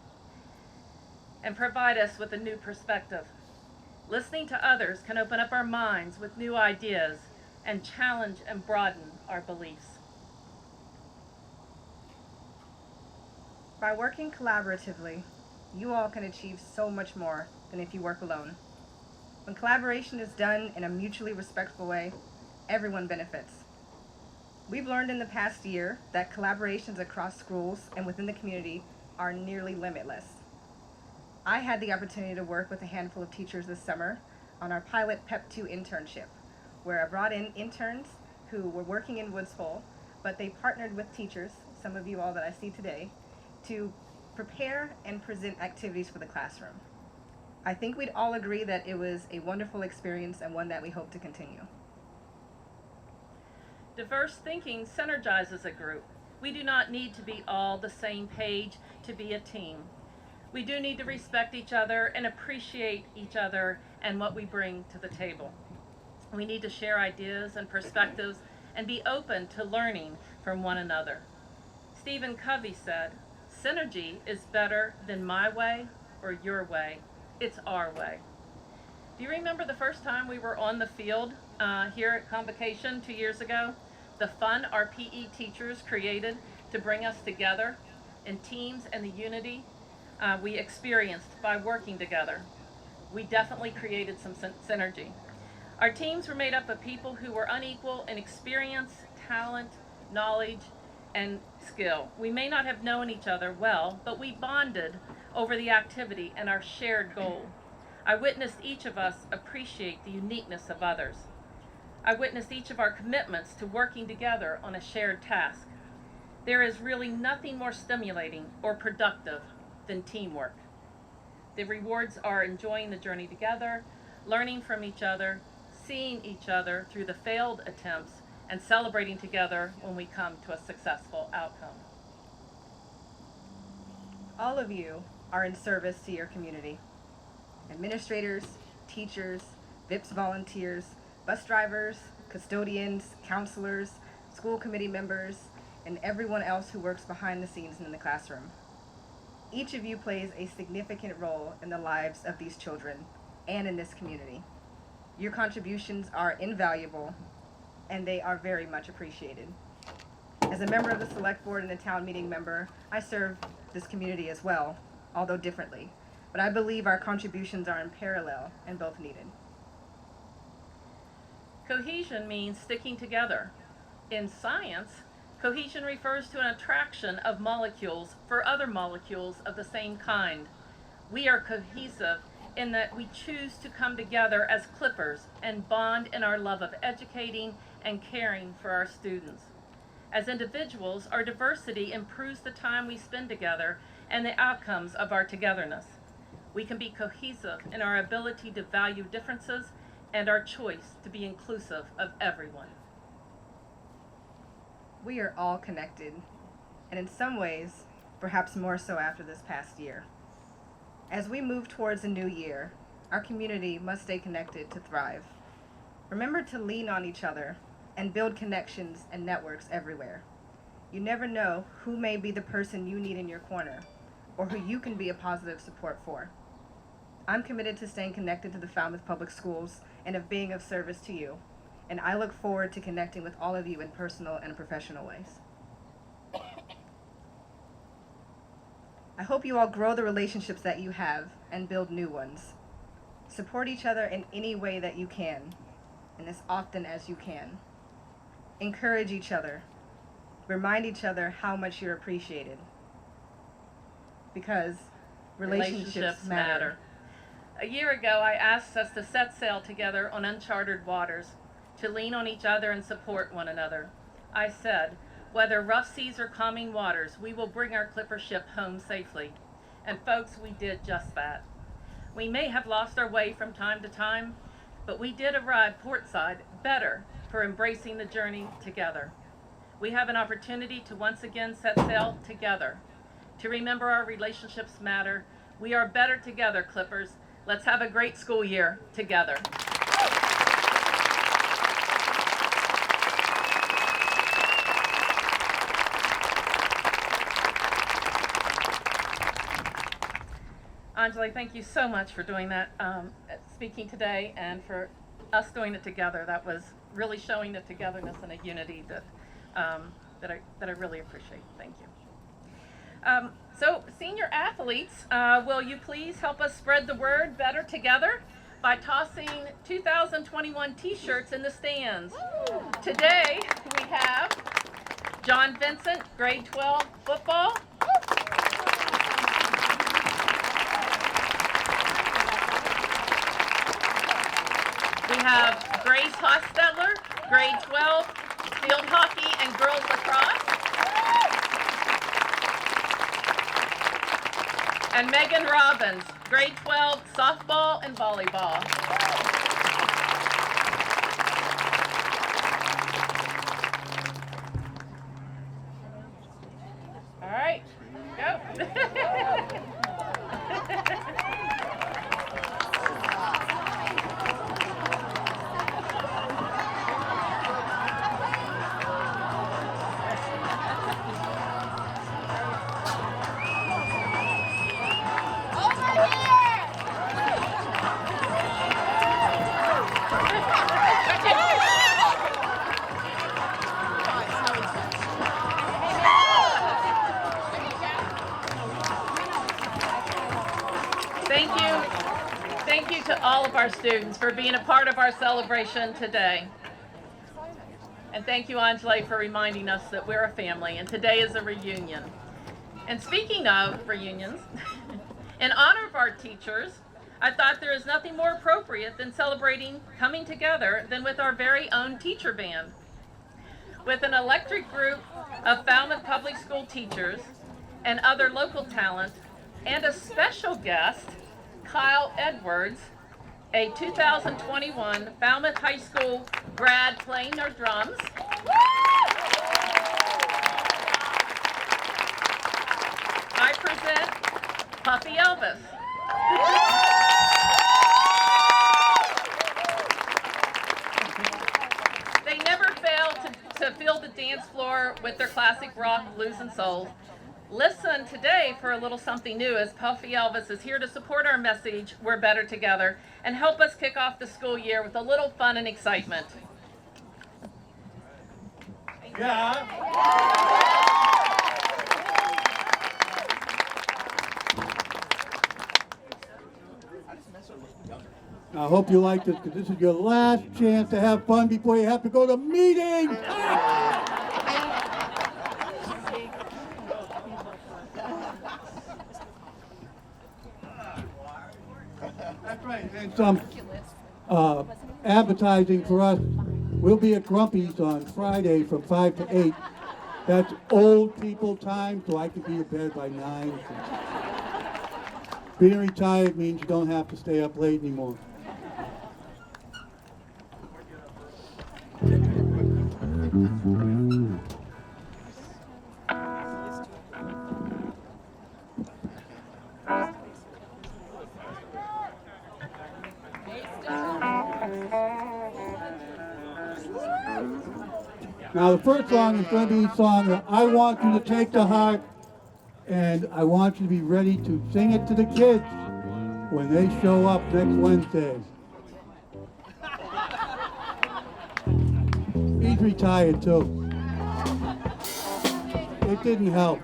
and provide us with a new perspective. Listening to others can open up our minds with new ideas and challenge and broaden our beliefs. By working collaboratively, you all can achieve so much more than if you work alone. When collaboration is done in a mutually respectful way, everyone benefits. We've learned in the past year that collaborations across schools and within the community are nearly limitless. I had the opportunity to work with a handful of teachers this summer on our pilot PEP 2 internship, where I brought in interns who were working in Woods Hole, but they partnered with teachers, some of you all that I see today, to prepare and present activities for the classroom. I think we'd all agree that it was a wonderful experience and one that we hope to continue. Diverse thinking synergizes a group. We do not need to be all the same page to be a team. We do need to respect each other and appreciate each other and what we bring to the table. We need to share ideas and perspectives and be open to learning from one another. Stephen Covey said, "Synergy is better than my way or your way. It's our way." Do you remember the first time we were on the field here at Convocation 2 years ago? The fun our PE teachers created to bring us together in teams and the unity we experienced by working together. We definitely created some synergy. Our teams were made up of people who were unequal in experience, talent, knowledge, and skill. We may not have known each other well, but we bonded over the activity and our shared goal. I witnessed each of us appreciate the uniqueness of others. I witnessed each of our commitments to working together on a shared task. There is really nothing more stimulating or productive than teamwork. The rewards are enjoying the journey together, learning from each other, seeing each other through the failed attempts, and celebrating together when we come to a successful outcome. All of you are in service to your community. Administrators, teachers, VIPS volunteers, bus drivers, custodians, counselors, school committee members, and everyone else who works behind the scenes and in the classroom. Each of you plays a significant role in the lives of these children and in this community. Your contributions are invaluable, and they are very much appreciated. As a member of the Select Board and a town meeting member, I serve this community as well, although differently. But I believe our contributions are in parallel and both needed. Cohesion means sticking together. In science, cohesion refers to an attraction of molecules for other molecules of the same kind. We are cohesive in that we choose to come together as Clippers and bond in our love of educating and caring for our students. As individuals, our diversity improves the time we spend together and the outcomes of our togetherness. We can be cohesive in our ability to value differences and our choice to be inclusive of everyone. We are all connected, and in some ways, perhaps more so after this past year. As we move towards a new year, our community must stay connected to thrive. Remember to lean on each other and build connections and networks everywhere. You never know who may be the person you need in your corner, or who you can be a positive support for. I'm committed to staying connected to the Falmouth Public Schools and of being of service to you, and I look forward to connecting with all of you in personal and professional ways. I hope you all grow the relationships that you have and build new ones. Support each other in any way that you can, and as often as you can. Encourage each other. Remind each other how much you're appreciated. Because relationships matter. A year ago, I asked us to set sail together on uncharted waters, to lean on each other and support one another. I said, whether rough seas or calming waters, we will bring our clipper ship home safely. And folks, we did just that. We may have lost our way from time to time, but we did arrive portside better for embracing the journey together. We have an opportunity to once again set sail together, to remember our relationships matter. We are better together, Clippers. Let's have a great school year together. Anjali, thank you so much for doing that, speaking today, and for us doing it together. That was really showing the togetherness and a unity that I really appreciate. Thank you. So, senior athletes, will you please help us spread the word better together by tossing 2021 t-shirts in the stands? Today, we have John Vincent, grade 12 football. We have Grace Hostetler, grade 12, field hockey and girls lacrosse. And Megan Robbins, grade 12, softball and volleyball. All right, go. Thank you to all of our students for being a part of our celebration today. And thank you, Anjali, for reminding us that we're a family and today is a reunion. And speaking of reunions, in honor of our teachers, I thought there is nothing more appropriate than celebrating coming together than with our very own teacher band. With an electric group of Falmouth Public School teachers and other local talent, and a special guest, Kyle Edwards, a 2021 Falmouth High School grad playing their drums. I present Puffy Elvis. They never fail to fill the dance floor with their classic rock, blues, and soul. Listen today for a little something new as Puffy Elvis is here to support our message, we're better together, and help us kick off the school year with a little fun and excitement. Yeah. I hope you like this because this is your last chance to have fun before you have to go to meeting. That's right. And some advertising for us. We'll be at Grumpy's on Friday from 5 to 8. That's old people time, so I can be in bed by 9. Being retired means you don't have to stay up late anymore. Now the first song is going to be a song that I want you to take to heart, and I want you to be ready to sing it to the kids when they show up next Wednesday. He's retired too. It didn't help.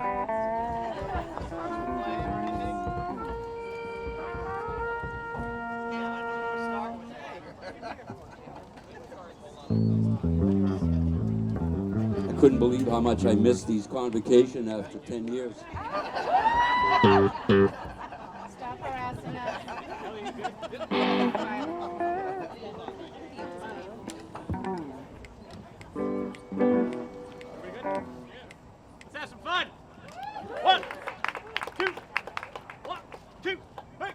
I couldn't believe how much I missed these Convocation after 10 years. Stop harassing us. Let's have some fun. 1, 2, 1, 2, 3.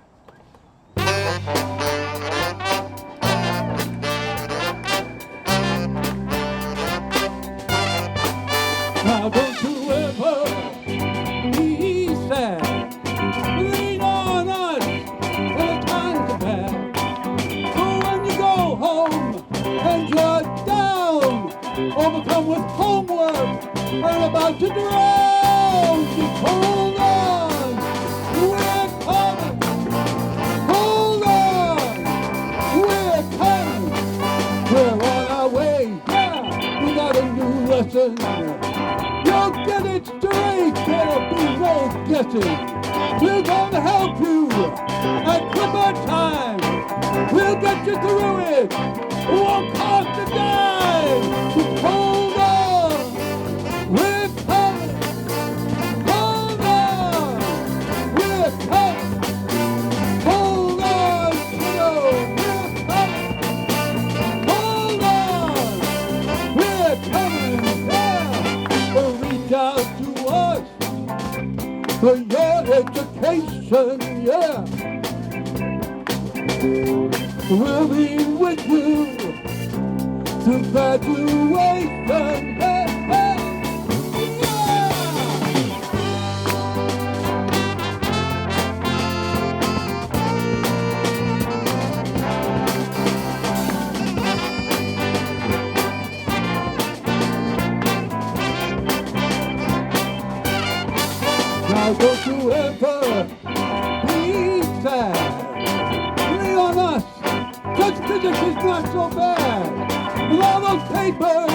Now don't you ever be sad. Lean on us when times are bad. So when you go home and you're down, overcome with homework and about to drown, just hold on. We're coming. Hold on. We're coming. We're on our way. Yeah, we got a new lesson. You'll get it straight, there'll be no guessing. We're gonna help you at Clipper time. We'll get you through it. Won't cost a dime. Just hold on. We're coming. Hold on. We're coming. Hold on, kiddo. We're coming. Hold on. We're coming. Yeah. Reach out to us for your education. Yeah. We'll be with you to graduation. Hey, hey. Now don't you ever be sad. Lean on us. Just physics is not so bad. With all those papers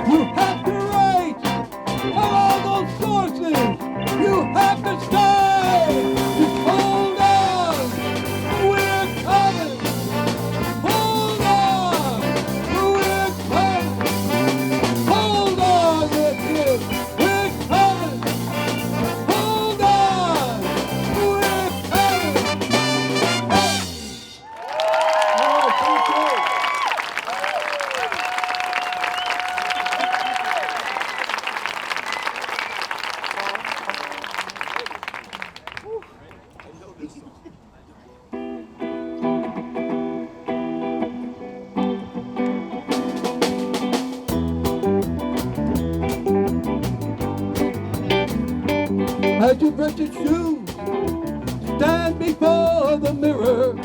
you have to write, and all those sources you have to cite. Just hold on, we're coming. Hold on, we're coming. Hold on, we're here. We're coming. Hold on, we're coming. As you brush your shoes, stand before the mirror,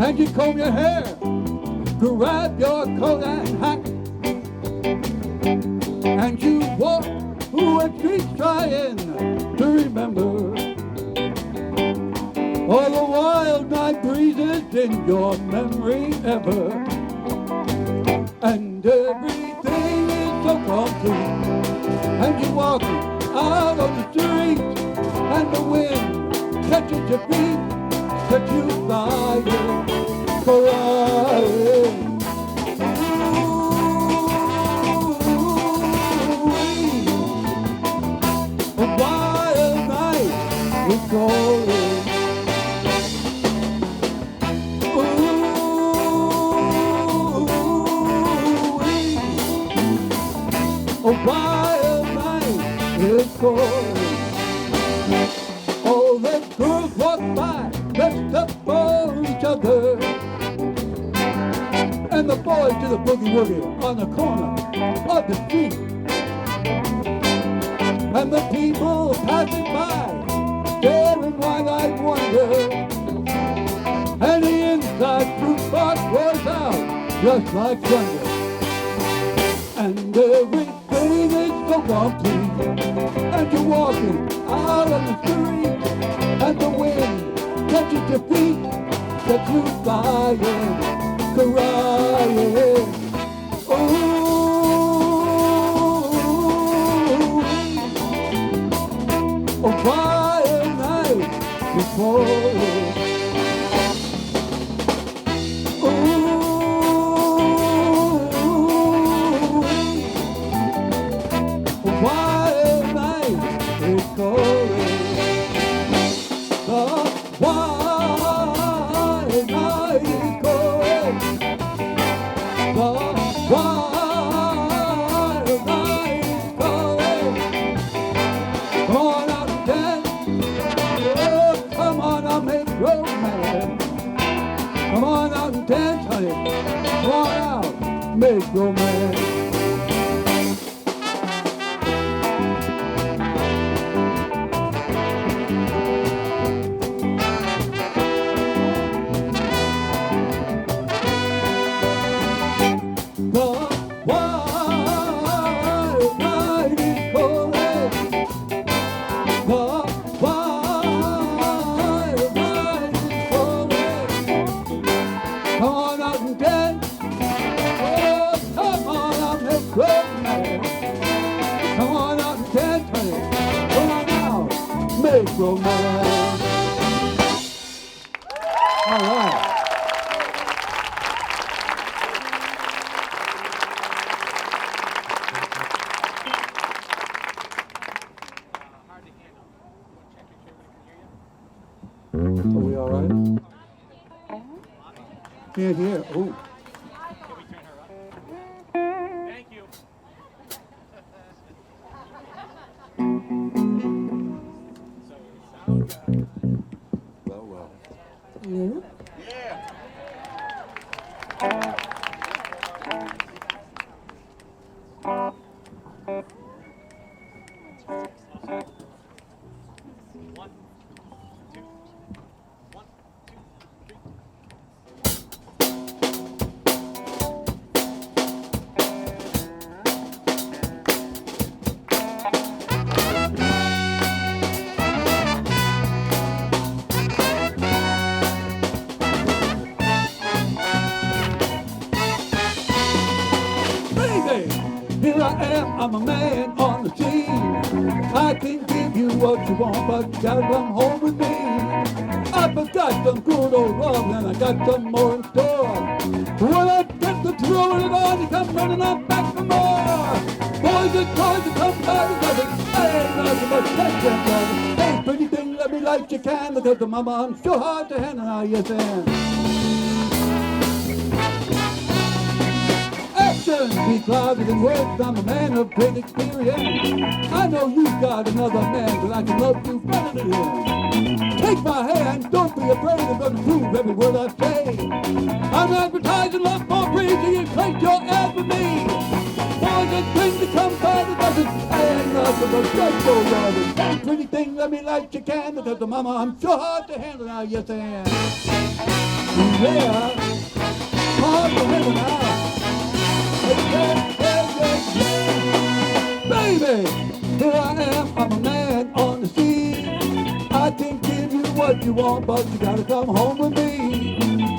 and you comb your hair, grab your coat and hat, and you walk through a street trying to remember all the wild night breezes in your memory ever, and everything is so complete, and you walk out on the street, and the wind catches your feet, set you flying, crying. Ooh, a wild night is calling. Ooh, a wild night is calling. All the girls walk by, dressed up for each other, and the boys do the boogie woogie on the corner of the street, and the people passing by, staring wide-eyed wonder, and the inside jukebox roars out just like thunder, and everything is so complete, and you're walking out on the street, and the wind catches your feet, set you flying, crying. Ooh, a wild night is falling. Ooh, a wild night is calling. The wild night is calling. The wild night is calling. Come on out and dance. Oh, come on out, make romance. Come on out and dance, honey. Come on out, make romance. Come on out and dance. Oh, come extraordinary. Come on out and dance, honey. Come on out, make romance. All right. Are we all right? Can't hear. Ooh. Thank you. Well, well. Yeah. One, two, one, two, three. Baby, here I am, I'm a man on the scene. I can give you what you want, but you gotta come home with me. I forgot some good old love, and I got some more in store. When I get to throwing it on, you come running on back for more. Boys and toys that come by the dozen, I ain't nothing but sex and love. Hey, pretty thing, let me light your can, because the mama, I'm so hard to handle now, yes, and actions speak louder than words. I'm a man of great experience. I know you've got another man, but I can love you better than him. Take my hand, don't be afraid, I'm gonna prove every word I say. I'm advertising love for free, so you place your ad with me. Boys and things that come by the dozen, I ain't nothing but just so loving. Hey, pretty thing, let me light your can, because the mama, I'm so hard to handle now, yes I am. Yeah, hard to handle now. Baby, here I am, I'm a man on the scene. I can give you what you want, but you gotta come home with me.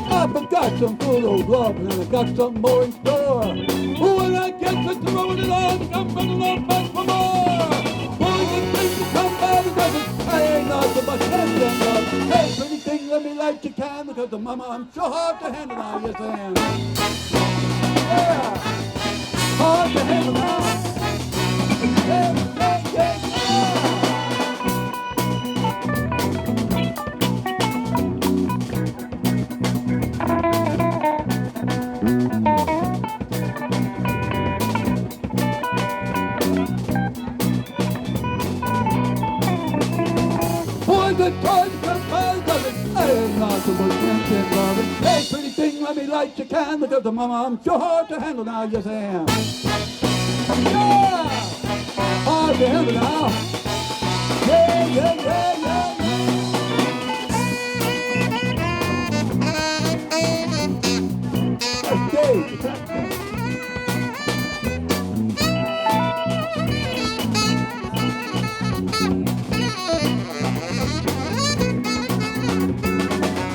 I forgot some good old love, and I got some more in store. When I get to throwing it on, I'm running on back for more. Boys and things that come by the dozen, I ain't nothing but sex and love. Hey, pretty thing, let me light your can, because the mama, I'm so hard to handle now, yes I am. Yeah. Hard to handle now. Yeah, yeah, yeah, boys and toys come by the dozen. I ain't nothing but sex and loving. Hey, pretty thing, let me light your can, because the mama, I'm so hard to handle now, yes I am. Yeah! Hard to handle now. Yeah, yeah, yeah, yeah. Okay.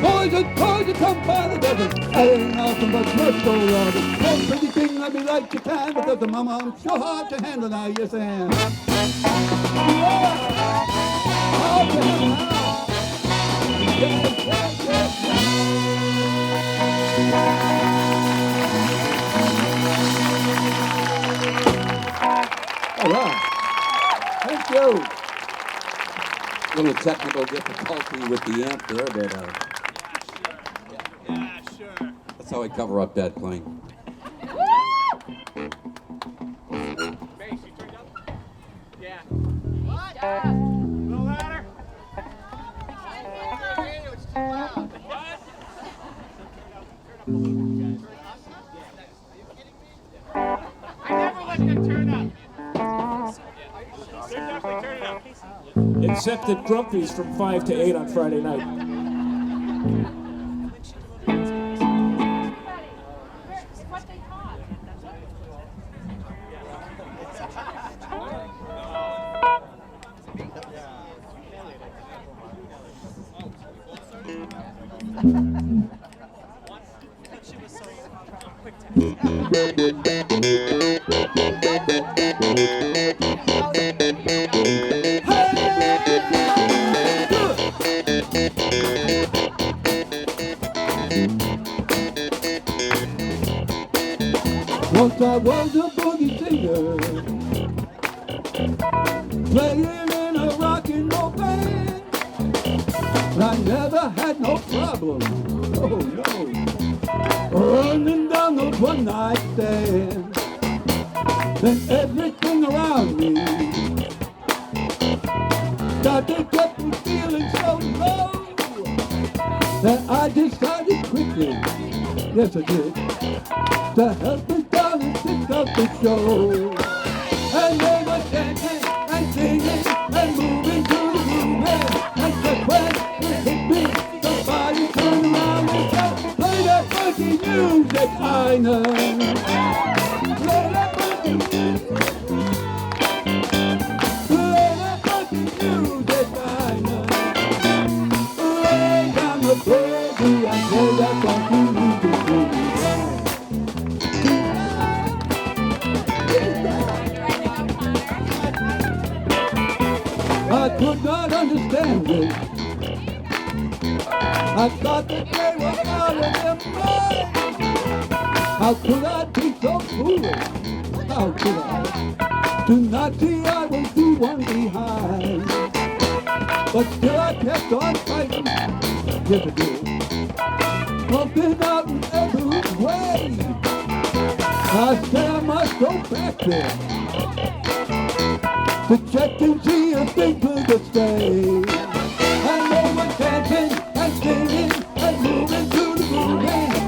Boys and toys that come by the dozen, I ain't nothing but just so loving. Hey, pretty thing, let me light your can, because the mama, I'm so hard to handle now, yes I am. Yeah, hard to handle now. Yeah, yeah, yeah, yeah. All right. Thank you. Little technical difficulty with the amp there, but Yeah, sure. that's how I cover up that playing. Bass, you turned up? Yeah. What? A little louder. It's too loud. What? Turn up a little bit, guys. Are you kidding me? I never let them turn up. They're definitely turning up. Except at Grumpy's from 5 to 8 on Friday night. Once I was a boogie singer, playing in a rock and roll band. But I never had no problem, oh no, running down those one night stands. Then everything around me started get me feeling so low that I decided quickly, yes I did, to help me down and pick up the show. And they were dancing and singing and moving to the groove. And just when it hit me, somebody turned around and said, play that funky music, I know. Play that funky music. Play that funky music, I know. Lay down the boogie and play that funky music, I know. I could not understand it. I thought that they were out of their mind. How could I be so foolish? How could I? To not see I was the one behind. But still I kept on fighting. Yes I did. Pumping out in every way. I said I must go back there to check and see if they could stay. And they were dancing and singing and moving to the groove.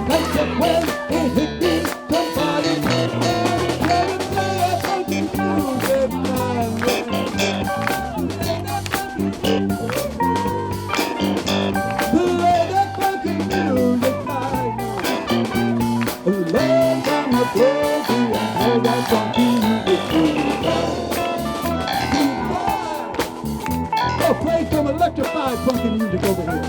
And just when it hit me, somebody turned around and said, play that funky music, man. Play that funky music, man. Lay down the boogie and play that funky music, man. Play some electrified funky music over here.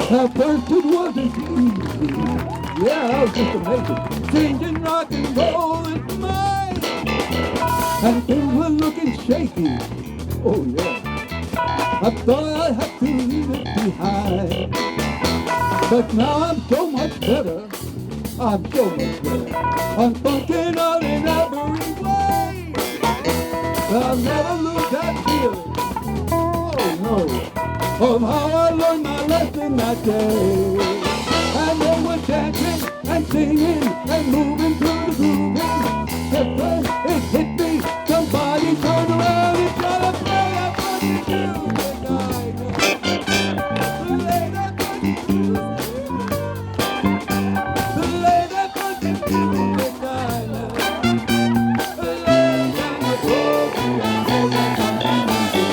At first it wasn't easy. Yeah, I was just amazing. Singing rock and roll is mine. And things were looking shaky. Oh yeah. I thought I'd have to leave it behind. But now I'm so much better. I'm so much better. I'm funking out in every way. I'll never lose that feeling. Oh no. Of how I learned my lesson that day. And they were dancing and singing and moving to the groove. Just when it hit me, somebody turned around and tried to play that funky music, I know. Play that funky music. Play that funky music, I know. Lay down the boogie and play that funky music.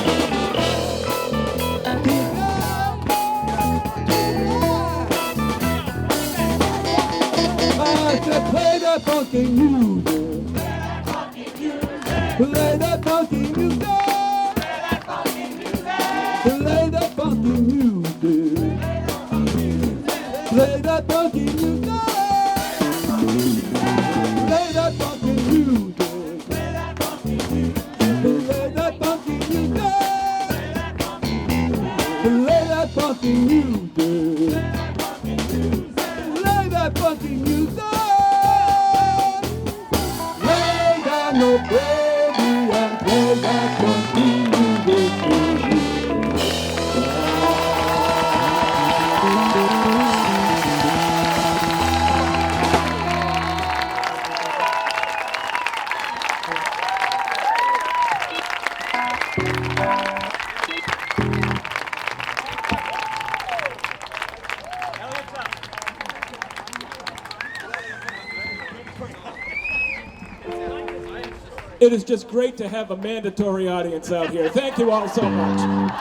I said play that funky music. Play that funky music. Play that funky music. Play that funky music. Play that funky music. Play that funky music. Play that funky music. Play that funky music. Lay down your baby and play that funky music. It is just great to have a mandatory audience out here. Thank you all so much.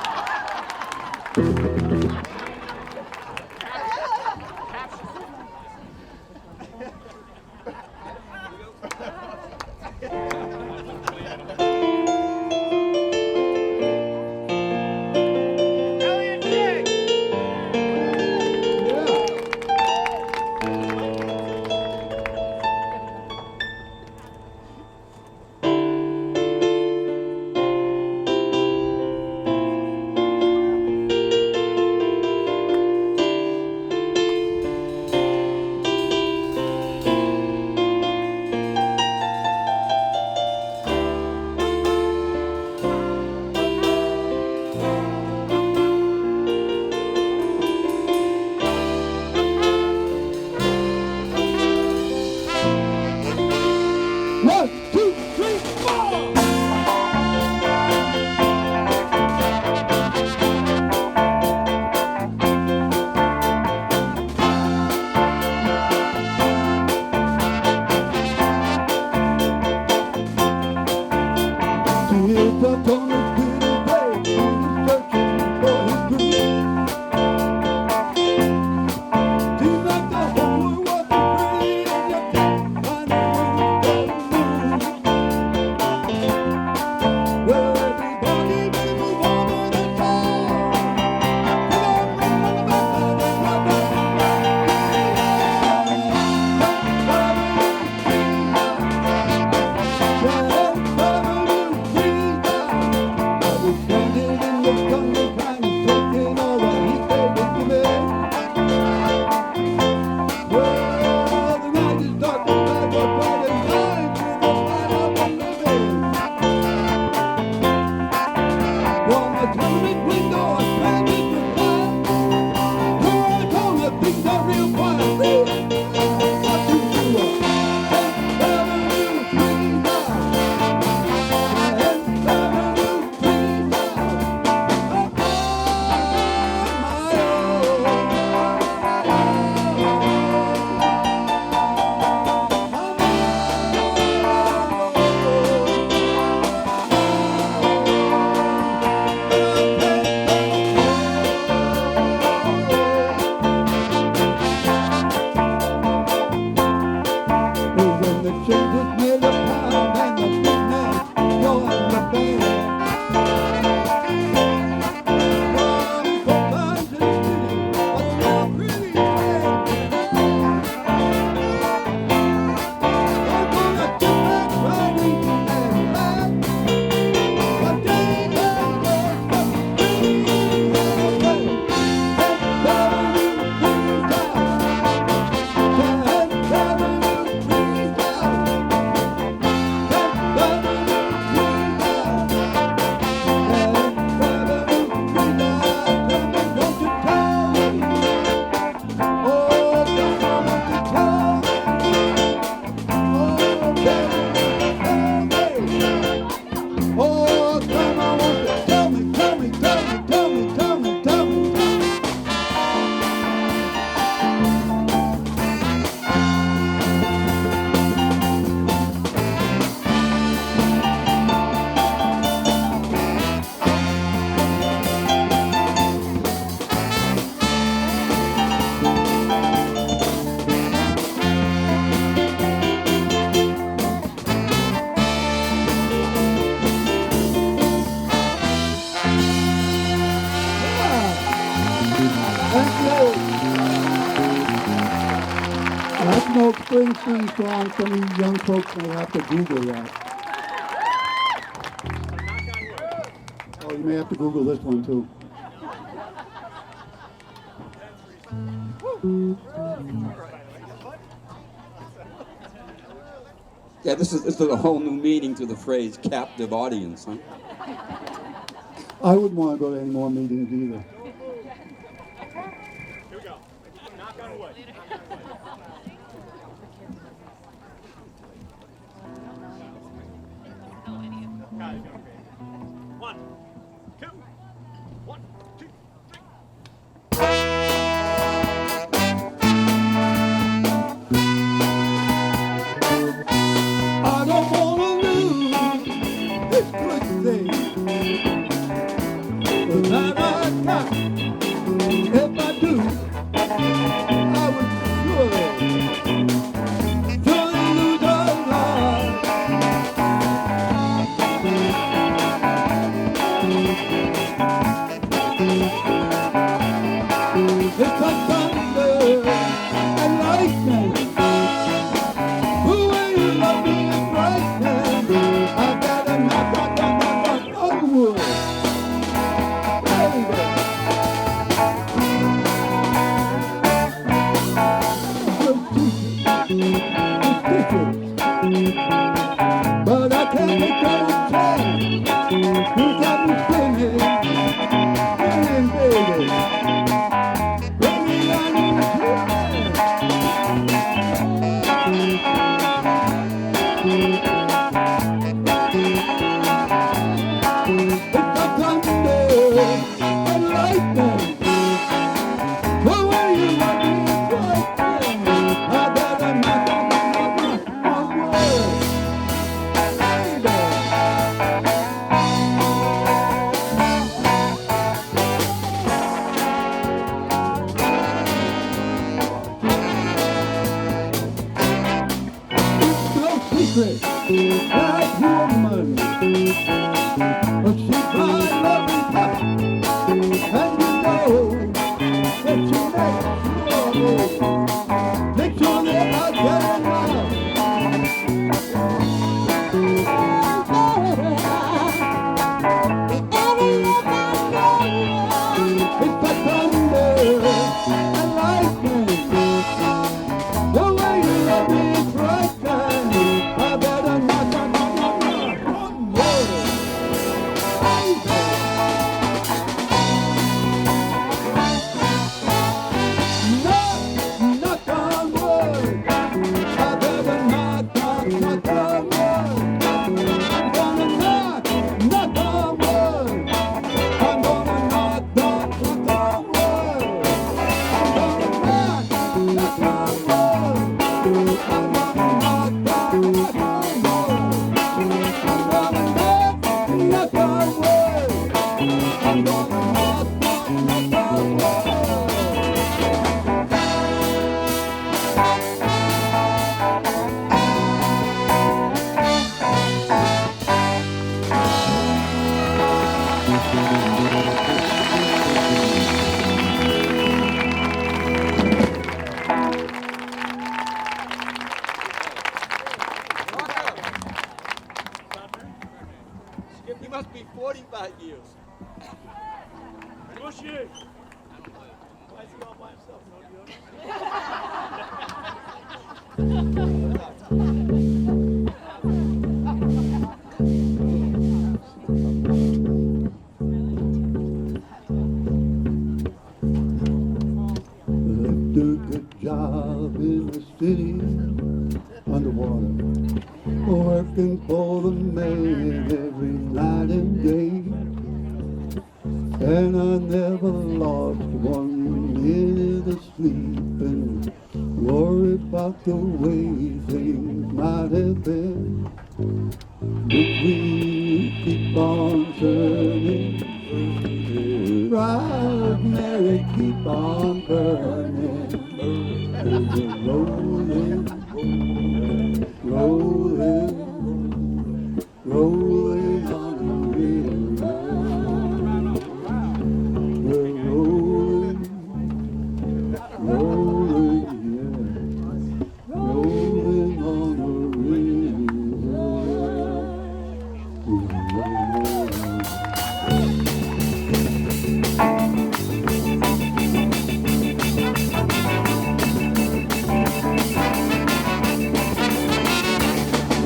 That's no Springsteen song. Some of you young folks may have to Google that. Oh, you may have to Google this one too. Yeah, this is a whole new meaning to the phrase captive audience, huh? I wouldn't want to go to any more meetings either. Here we go. Knock on wood. Got it. One, two, one, two, I don't wanna lose stitches. But I can't make that change. You got me spinning, spinning, baby. Baby, I need it's the thunder and lightning. The way you love me is frightening. I better not one word, baby. It's no secret that woman, but she cried love and tough, and you know that she makes sure that I get enough. It's the thunder and lightning. The way you love me is frightening. I better not one word. Knock on wood. I better knock on wood. I'm gonna knock on wood. I'm gonna knock on wood. I'm gonna knock on wood. I'm gonna knock on wood. I'm gonna knock on wood. You must be 45 years. Bushy! Why is he all by himself? Left a good job in the city, underwater, working for the man every night and day. And I never lost 1 minute of sleep and worried about the way things might have been. But we keep on turning, right, Mary, keep on burning. There's a rolling, rolling, rolling on the river. We're rolling, rolling, yeah, rolling on the river.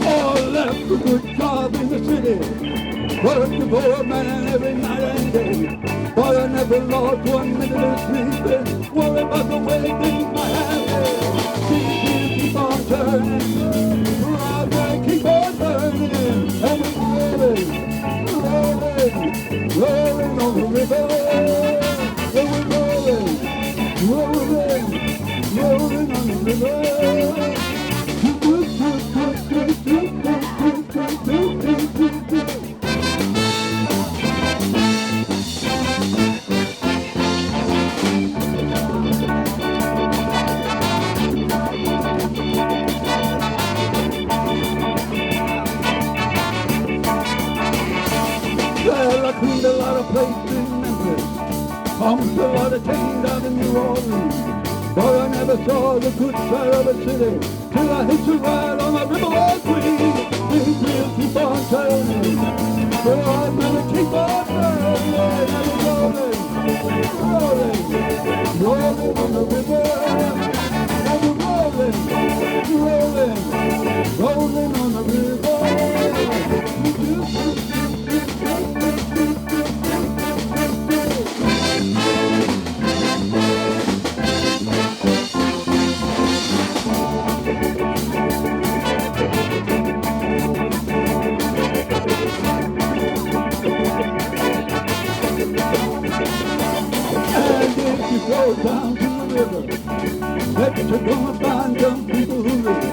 Oh, I left a good job in the city, working for a man every night and day. But I never lost 1 minute of sleep and worry about the way things might have been. Things keep on turning, round and keep on turning, and we're rolling, rolling, rolling on the river. And we're rolling, rolling, rolling on the river. Well, I cleaned a lot of places in Memphis, pumped a lot of cane down in New Orleans, but I never saw the good side of a city till I hitched a ride on the Riverwalk Queen. Things will keep on turning, so I'm gonna keep on turning, and I'm rolling, rolling, rolling on the river, and we're rolling, rolling, go down to the river. Bet you're gonna find some people who live.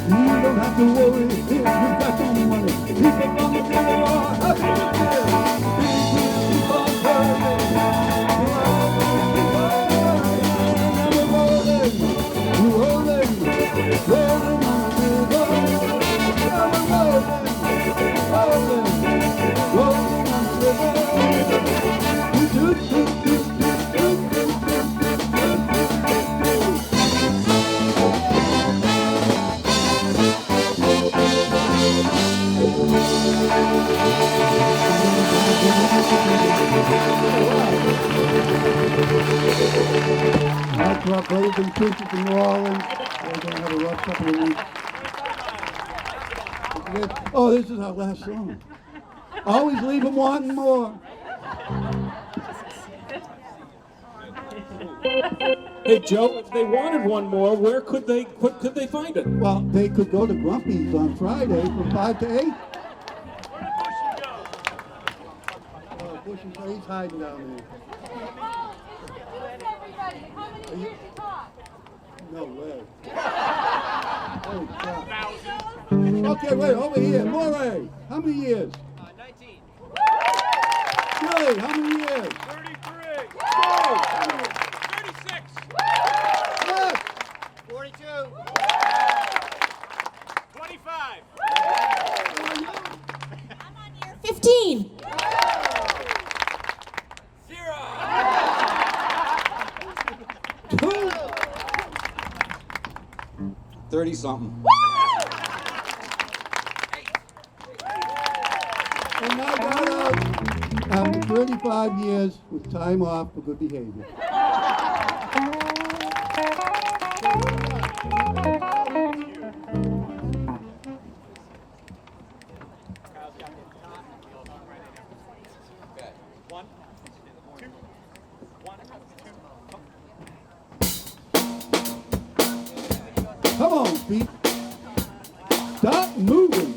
You don't have to worry if you got some money. People from the river are happy to live. Keep on turning. Rolling, rolling on the river. Rolling, rolling, rolling on the river. That's our brothers and sisters in New Orleans. We're going to have a rough couple of weeks. Oh, this is our last song. Always leave them wanting more. Hey Joe, if they wanted one more, what could they find it? Well, they could go to Grumpy's on Friday from 5 to 8. Oh, Bushy, so he's hiding down there. No way. Holy crap. Okay, wait, over here. Moray, how many years? 19. Billy, how many years? 33. Joe, 36. Yes. 42. 25. 15. 30-something. And I got out after 35 years with time off for good behavior. Come on, feet. Stop moving.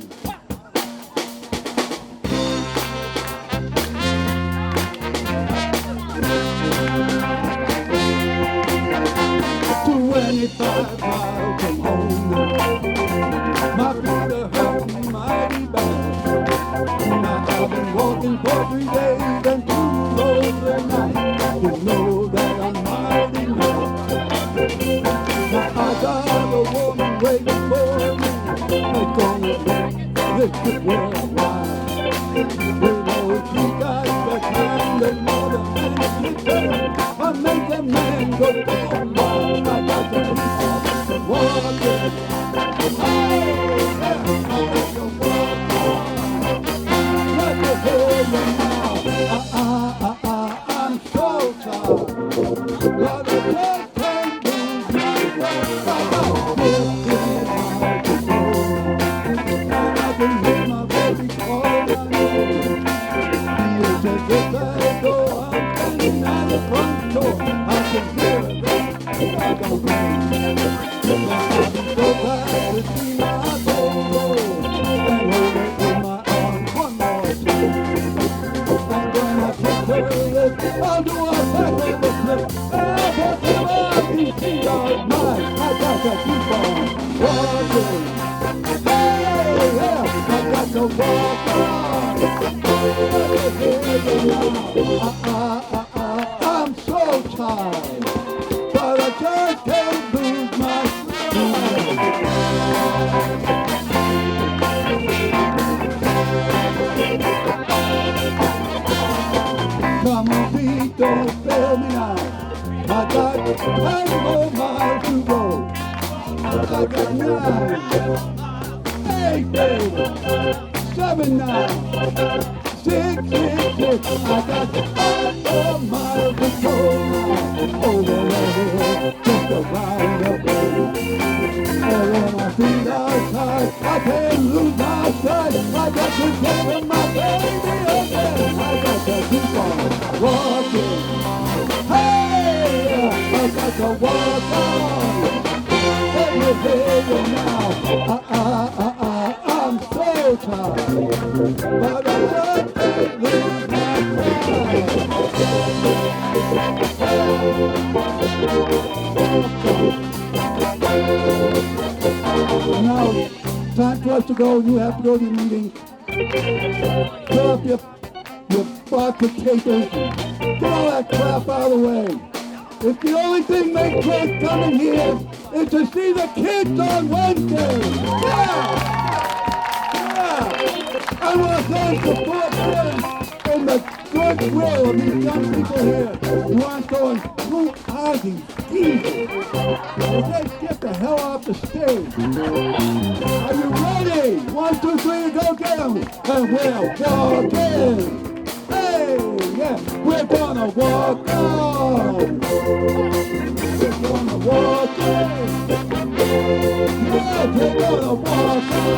"25 miles from home. My feet are hurting mighty bad. Now I've been walking for 3 days and 2 lonely nights. You know that I'm mighty mad. Now I got a woman waiting for me. That's gonna make this trip worldwide. You know she got the kind of mother and I make a man go down. I got to keep on walking. Hey, yeah, I got to walk on. Let me hear you now. I'm so tired. But I just can't lose my way. I got 15 miles to go. And I can hear my baby calling my name. He'll take it back door. I'm standing at the front door. I can hear it. I don't know. Now I'll be so glad to see my baby and hold it in my arms one more time. And when I kiss her lips, I'll do a backwards flip. And whatever I can see all night, I got to keep on walking. Hey, yeah, I got to walk on. Let me hear you now. I'm so tired, but I just can't lose my mind. Come on, please don't fail me now. I got 10 more miles to go. I got 9, 8, baby, 7 now, 6, 6, 6. I got 5 more miles to go now. Over there, just around the bend. And when my feet are tired, I can't lose my sight. I got to get in my baby again. I got to keep on walking. Hey, I got to walk on. Let me hear you now. I'm so tired, but I just can't lose my sight. us to go and you have to go to the meeting. Fill up your box of papers. Get all that crap out of the way. If the only thing makes us coming here is to see the kids on Wednesday. Yeah! I want to thank the board and the goodwill of these young people here who aren't going, who are these geezers? Will they get the hell off the stage? Are you ready? 1, 2, 3, go get them. And we're walking. Hey, yeah, we're gonna walk on. We're gonna walk in. Yeah, we're gonna walk on.